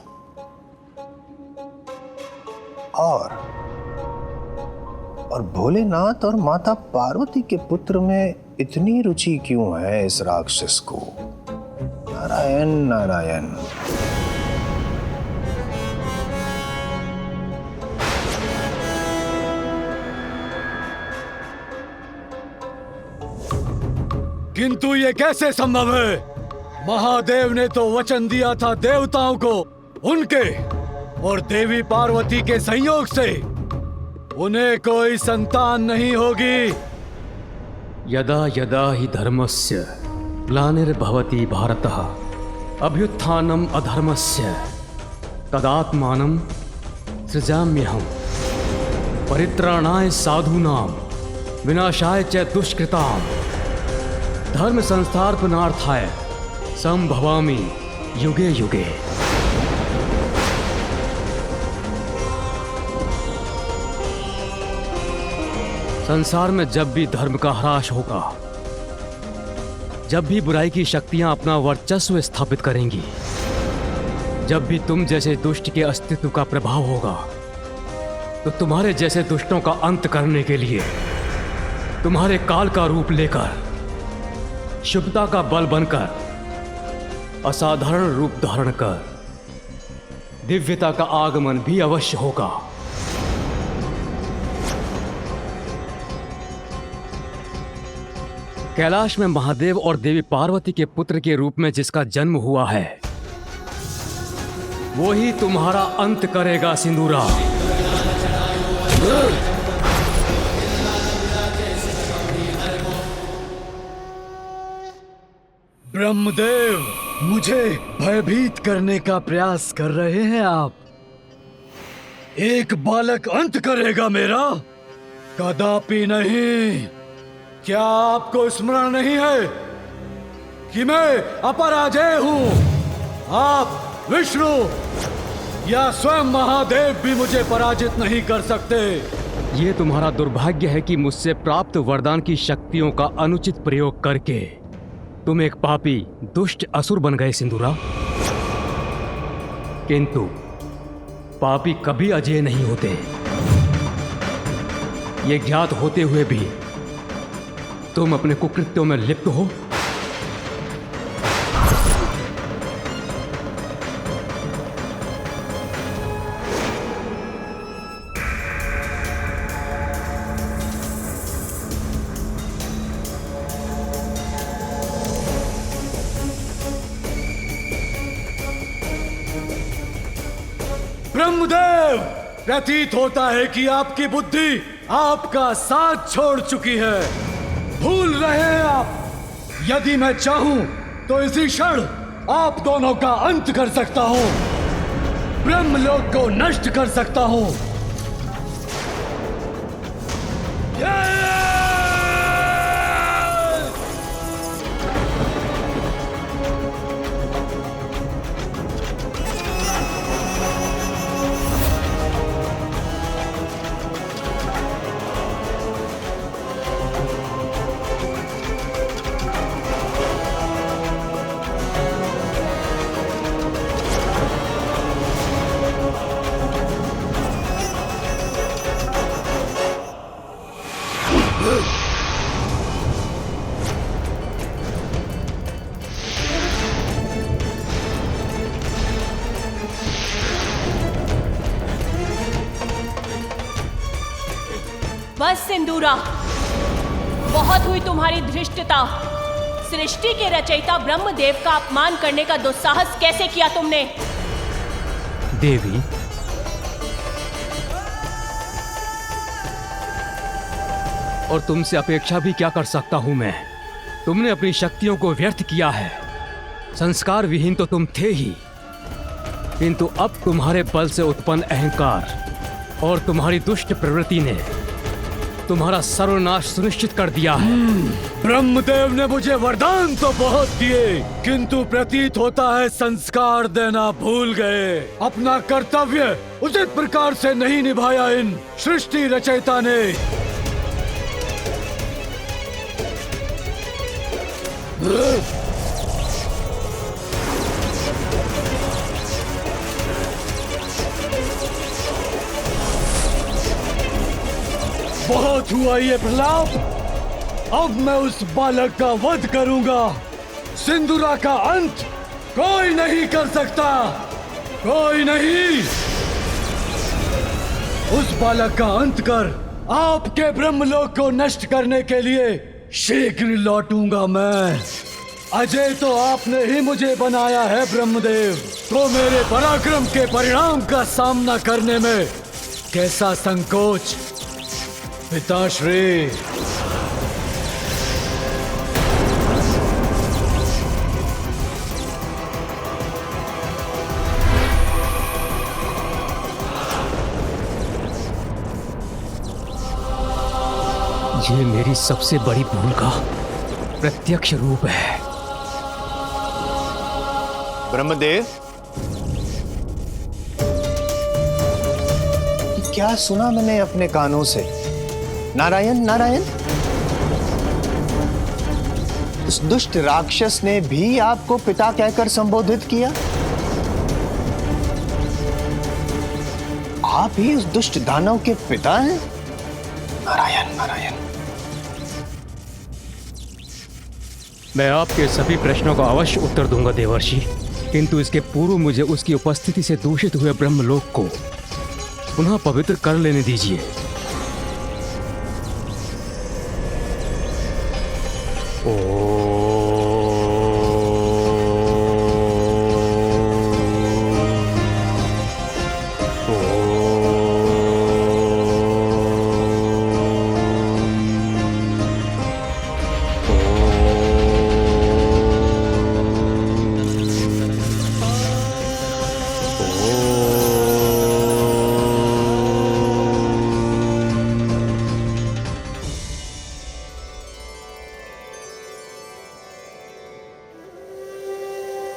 और भोलेनाथ और माता पार्वती के पुत्र में इतनी रुचि क्यों है इस राक्षस को? नारायण नारायण। किंतु ये कैसे संभव है? महादेव ने तो वचन दिया था देवताओं को, उनके और देवी पार्वती के संयोग से उन्हें कोई संतान नहीं होगी। यदा यदा हि धर्मस्य ग्लानिर्भवति भारतः अभ्युत्थानम् अधर्मस्य तदात्मानं सृजाम्यहम् परित्राणाय साधूनां विनाशाय च दुष्कृतां धर्म संस्थापनार्थाय संभवामि युगे युगे। संसार में जब भी धर्म का ह्रास होगा, जब भी बुराई की शक्तियां अपना वर्चस्व स्थापित करेंगी, जब भी तुम जैसे दुष्ट के अस्तित्व का प्रभाव होगा, तो तुम्हारे जैसे दुष्टों का अंत करने के लिए तुम्हारे काल का रूप लेकर, शुभता का बल बनकर, असाधारण रूप धारण कर दिव्यता का आगमन भी अवश्य होगा। कैलाश में महादेव और देवी पार्वती के पुत्र के रूप में जिसका जन्म हुआ है, वो ही तुम्हारा अंत करेगा सिंदूरा। ब्रह्मदेव, मुझे भयभीत करने का प्रयास कर रहे हैं आप। एक बालक अंत करेगा मेरा? कदापि नहीं। क्या आपको स्मरण नहीं है कि मैं अपराजेय हूं? आप विष्णु या स्वयं महादेव भी मुझे पराजित नहीं कर सकते। ये तुम्हारा दुर्भाग्य है कि मुझसे प्राप्त वरदान की शक्तियों का अनुचित प्रयोग करके तुम एक पापी दुष्ट असुर बन गए सिंदूरा। किंतु पापी कभी अजेय नहीं होते। ये ज्ञात होते हुए भी तुम अपने कुकृत्यों में लिप्त हो। ब्रह्मदेव, प्रतीत होता है कि आपकी बुद्धि आपका साथ छोड़ चुकी है। भूल रहे हैं आप। यदि मैं चाहूं तो इसी क्षण आप दोनों का अंत कर सकता हूं, ब्रह्मलोक को नष्ट कर सकता हूं। बस सिंदूरा, बहुत हुई तुम्हारी धृष्टता। सृष्टि के रचयिता ब्रह्मदेव का अपमान करने का दुस्साहस कैसे किया तुमने? देवी, और तुमसे अपेक्षा भी क्या कर सकता हूं मैं? तुमने अपनी शक्तियों को व्यर्थ किया है। संस्कार विहीन तो तुम थे ही, किंतु अब तुम्हारे बल से उत्पन्न अहंकार और तुम्हारी दुष्ट प्रवृत्ति ने तुम्हारा सर्वनाश सुनिश्चित कर दिया है। ब्रह्मदेव ने मुझे वरदान तो बहुत दिए, किंतु प्रतीत होता है संस्कार देना भूल गए। अपना कर्तव्य उचित प्रकार से नहीं निभाया इन सृष्टि रचयिता ने। बहुत हुआ ये प्रलाप। अब मैं उस बालक का वध करूंगा। सिंदूरा का अंत कोई नहीं कर सकता, कोई नहीं। उस बालक का अंत कर आपके ब्रह्मलोक को नष्ट करने के लिए शीघ्र लौटूंगा मैं। अजय तो आपने ही मुझे बनाया है ब्रह्मदेव, तो मेरे पराक्रम के परिणाम का सामना करने में कैसा संकोच पिताश्री। ये मेरी सबसे बड़ी भूल का प्रत्यक्ष रूप है। ब्रह्मदेव, क्या सुना मैंने अपने कानों से नारायण नारायण। उस दुष्ट राक्षस ने भी आपको पिता कहकर संबोधित किया? आप ही उस दुष्ट दानव के पिता हैं? नारायण नारायण। मैं आपके सभी प्रश्नों का अवश्य उत्तर दूंगा देवर्षि, किंतु इसके पूर्व मुझे उसकी उपस्थिति से दूषित हुए ब्रह्मलोक को पुनः पवित्र कर लेने दीजिए।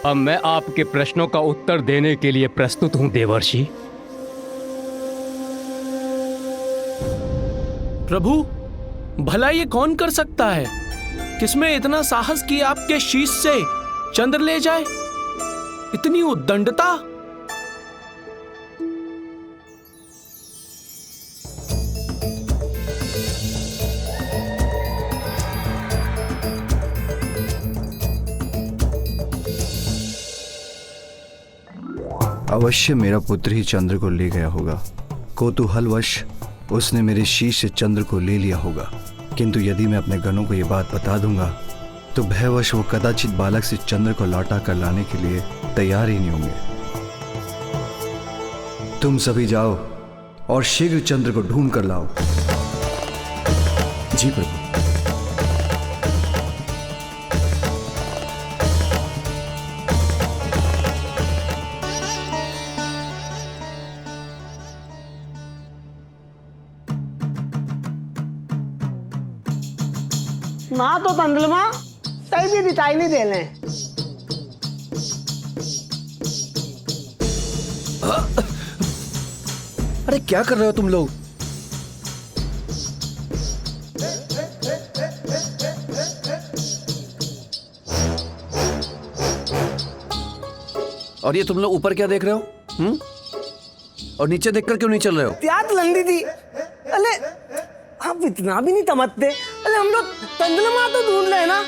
अब मैं आपके प्रश्नों का उत्तर देने के लिए प्रस्तुत हूं देवर्षि। प्रभु, भला ये कौन कर सकता है? किसमें इतना साहस कि आपके शीश से चंद्र ले जाए? इतनी उद्दंडता? अवश्य मेरा पुत्र ही चंद्र को ले गया होगा। कौतूहलवश उसने मेरे शीश से चंद्र को ले लिया होगा। किंतु यदि मैं अपने गणों को यह बात बता दूंगा तो भयवश वो कदाचित बालक से चंद्र को लौटा कर लाने के लिए तैयार ही नहीं होंगे। तुम सभी जाओ और शीघ्र चंद्र को ढूंढ कर लाओ। जी प्रभु। माँ तो तंदलमा तई भी दिताई नहीं दे लें। अरे क्या कर रहे हो तुम लोग? और ये तुम लोग ऊपर क्या देख रहे हो? और नीचे देखकर क्यों नहीं चल रहे हो? त्यात लंदी थी। अले आप इतना भी नहीं तमकते। अरे हम लोग तंदलमा तो ढूंढ रहे हैं ना,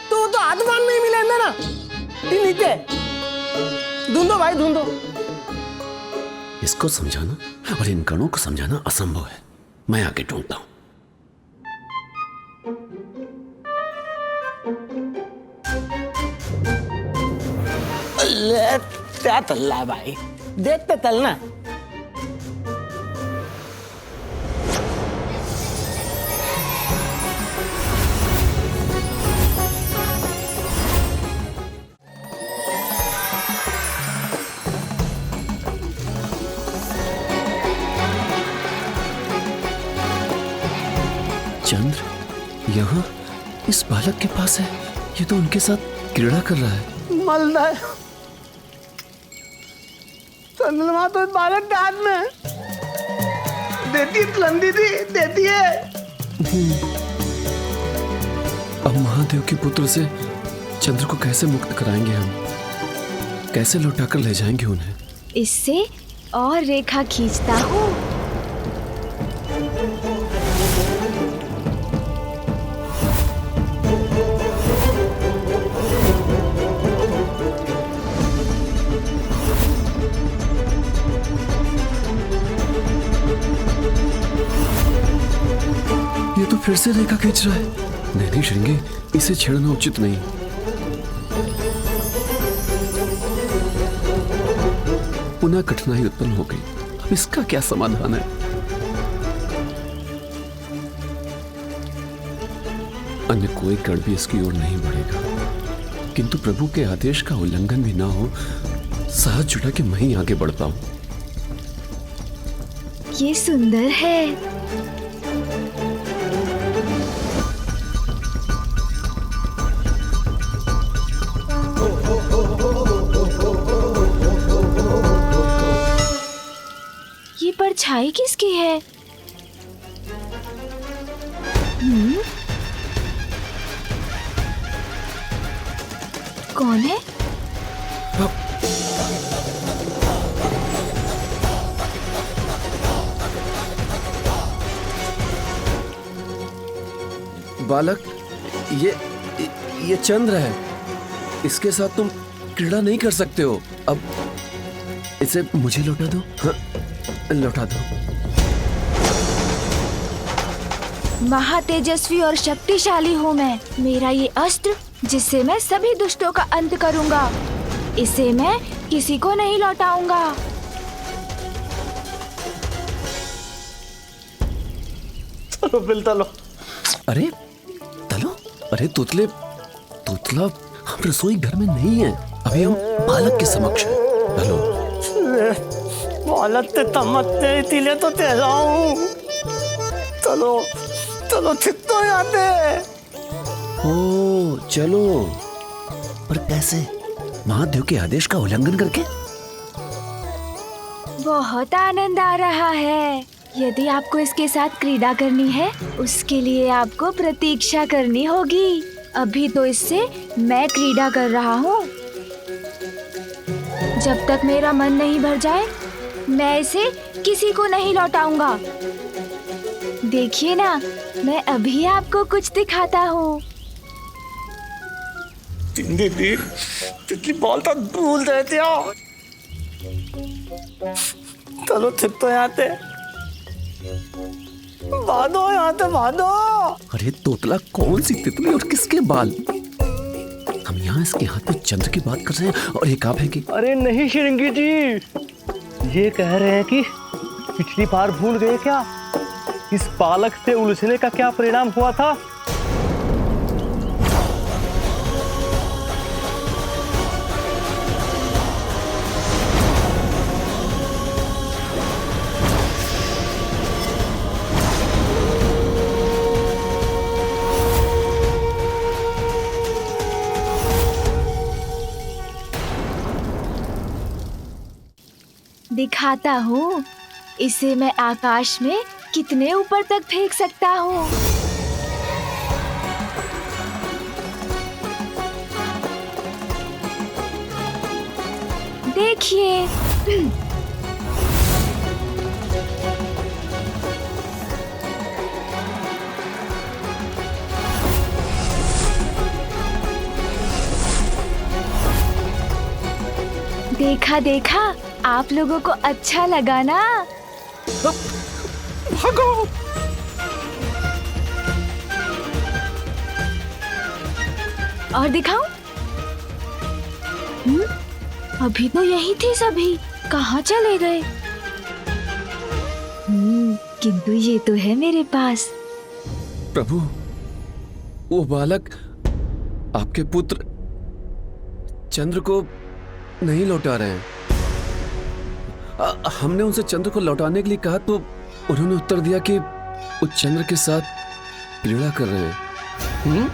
तो आसमान में ही मिलेंगे ना। नीचे ढूंढो भाई, ढूंढो। इसको समझाना और इन गणों को समझाना असंभव है। मैं आके ढूंढता हूं। क्या तल्ला है भाई, देखते तलना। चंद्र यहाँ इस बालक के पास है। ये तो उनके साथ क्रीड़ा कर रहा है। मलदा तंदलमा तो इस बालक के हाथ में देती लंदी थी, देती है। अब महादेव के पुत्र से चंद्र को कैसे मुक्त कराएंगे हम? कैसे लौटा कर ले जाएंगे उन्हें? इससे और रेखा खींचता हूँ। ये तो फिर से रेखा खींच रहा है। नहीं श्रृंगी, इसे छेड़ना उचित नहीं। पुनः कठिनाई उत्पन्न हो गई। अब इसका क्या समाधान है? अन्य कोई गण भी इसकी ओर नहीं बढ़ेगा, किंतु प्रभु के आदेश का उल्लंघन भी ना हो, साहस जुटा के मैं ही आगे बढ़ता हूं। ये सुंदर है। ये परछाई किसकी है? कौन है? बालक, ये चंद्र है। इसके साथ तुम क्रीड़ा नहीं कर सकते हो। अब इसे मुझे लौटा दो। हाँ, लौटा दो। महातेजस्वी और शक्तिशाली हूँ मैं। मेरा ये अस्त्र, जिससे मैं सभी दुष्टों का अंत करूंगा, इसे मैं किसी को नहीं लौटाऊंगा। चलो बिल तलो। अरे तलो? अरे तोतला हम रसोई घर में नहीं है, अभी हम बालक के समक्ष हैं। तलो। बालक ते तमत्ते तिले तो तेरा हूँ। चलो तो आते। ओ चलो, पर कैसे? महादेव के आदेश का उल्लंघन करके? बहुत आनंद आ रहा है। यदि आपको इसके साथ क्रीड़ा करनी है, उसके लिए आपको प्रतीक्षा करनी होगी। अभी तो इससे मैं क्रीड़ा कर रहा हूँ। जब तक मेरा मन नहीं भर जाए, मैं इसे किसी को नहीं लौटाऊंगा। देखिए ना, मैं अभी आपको कुछ दिखाता हूँ। दीदी, तितली बोलता भूल जाते हो। चलो ठीक तो यहाँ थे। भादो यहाँ थे, भादो। अरे तोतला, कौन सी तितली और किसके बाल? हम यहाँ इसके हाथ में चंद्र की बात कर रहे हैं और ये कहाँ फेंकी? अरे नहीं श्रृंगी जी, ये कह रहे हैं कि पिछली बार भूल गए क्या? इस बालक से उलझने का क्या परिणाम हुआ था? दिखाता हूँ। इसे मैं आकाश में कितने ऊपर तक फेंक सकता हूँ। देखिए। देखा, आप लोगों को अच्छा लगा ना? भागो! और दिखाऊं? अभी तो यही थे सभी, कहाँ चले गए? किंतु ये तो है मेरे पास। प्रभु, वो बालक आपके पुत्र चंद्र को नहीं लौटा रहे हैं। हमने उनसे चंद्र को लौटाने के लिए कहा तो उन्होंने उत्तर दिया कि वो चंद्र के साथ क्रीड़ा कर रहे हैं।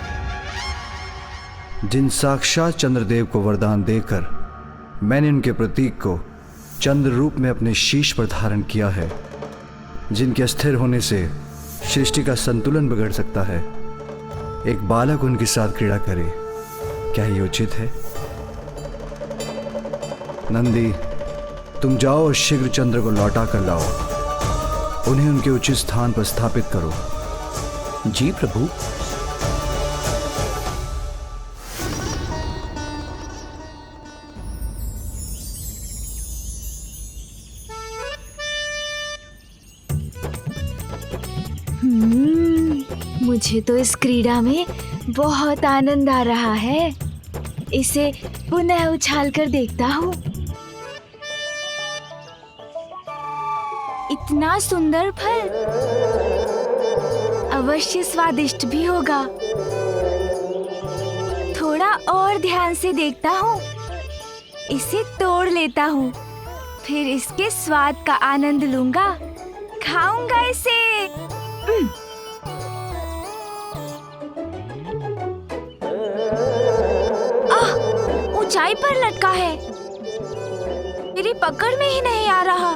जिन साक्षात चंद्रदेव को वरदान देकर मैंने उनके प्रतीक को चंद्र रूप में अपने शीश पर धारण किया है, जिनके अस्थिर होने से सृष्टि का संतुलन बिगड़ सकता है, एक बालक उनके साथ क्रीड़ा करे, क्या ये उचित है? नंदी, तुम जाओ और शीघ्र चंद्र को लौटा कर लाओ। उन्हें उनके उचित स्थान पर स्थापित करो। जी प्रभु। मुझे तो इस क्रीड़ा में बहुत आनंद आ रहा है। इसे पुनः उछाल कर देखता हूँ। इतना सुंदर फल, अवश्य स्वादिष्ट भी होगा। थोड़ा और ध्यान से देखता हूँ। इसे तोड़ लेता हूँ, फिर इसके स्वाद का आनंद लूंगा, खाऊंगा इसे। ऊंचाई पर लटका है, मेरी पकड़ में ही नहीं आ रहा।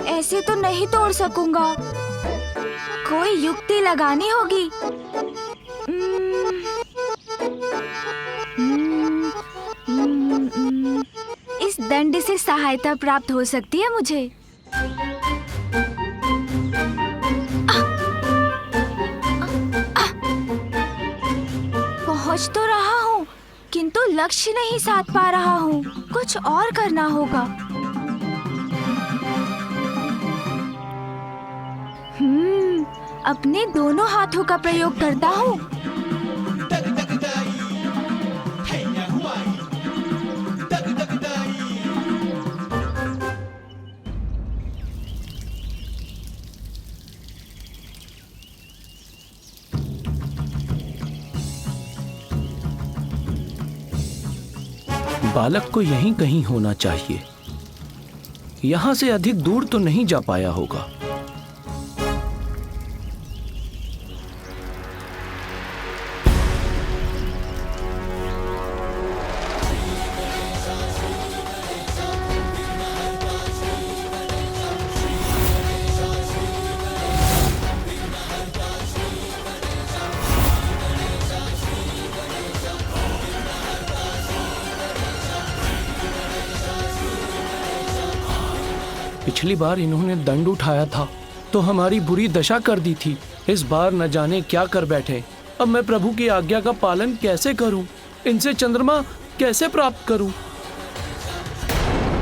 ऐसे तो नहीं तोड़ सकूंगा, कोई युक्ति लगानी होगी। इस दंड से सहायता प्राप्त हो सकती है मुझे। पहुंच तो रहा हूँ, किंतु लक्ष्य नहीं साध पा रहा हूँ। कुछ और करना होगा। अपने दोनों हाथों का प्रयोग करता हूँ। बालक को यहीं कहीं होना चाहिए। यहां से अधिक दूर तो नहीं जा पाया होगा। पिछली बार इन्होंने दंड उठाया था तो हमारी बुरी दशा कर दी थी। इस बार न जाने क्या कर बैठे। अब मैं प्रभु की आज्ञा का पालन कैसे करूं? इनसे चंद्रमा कैसे प्राप्त करूं?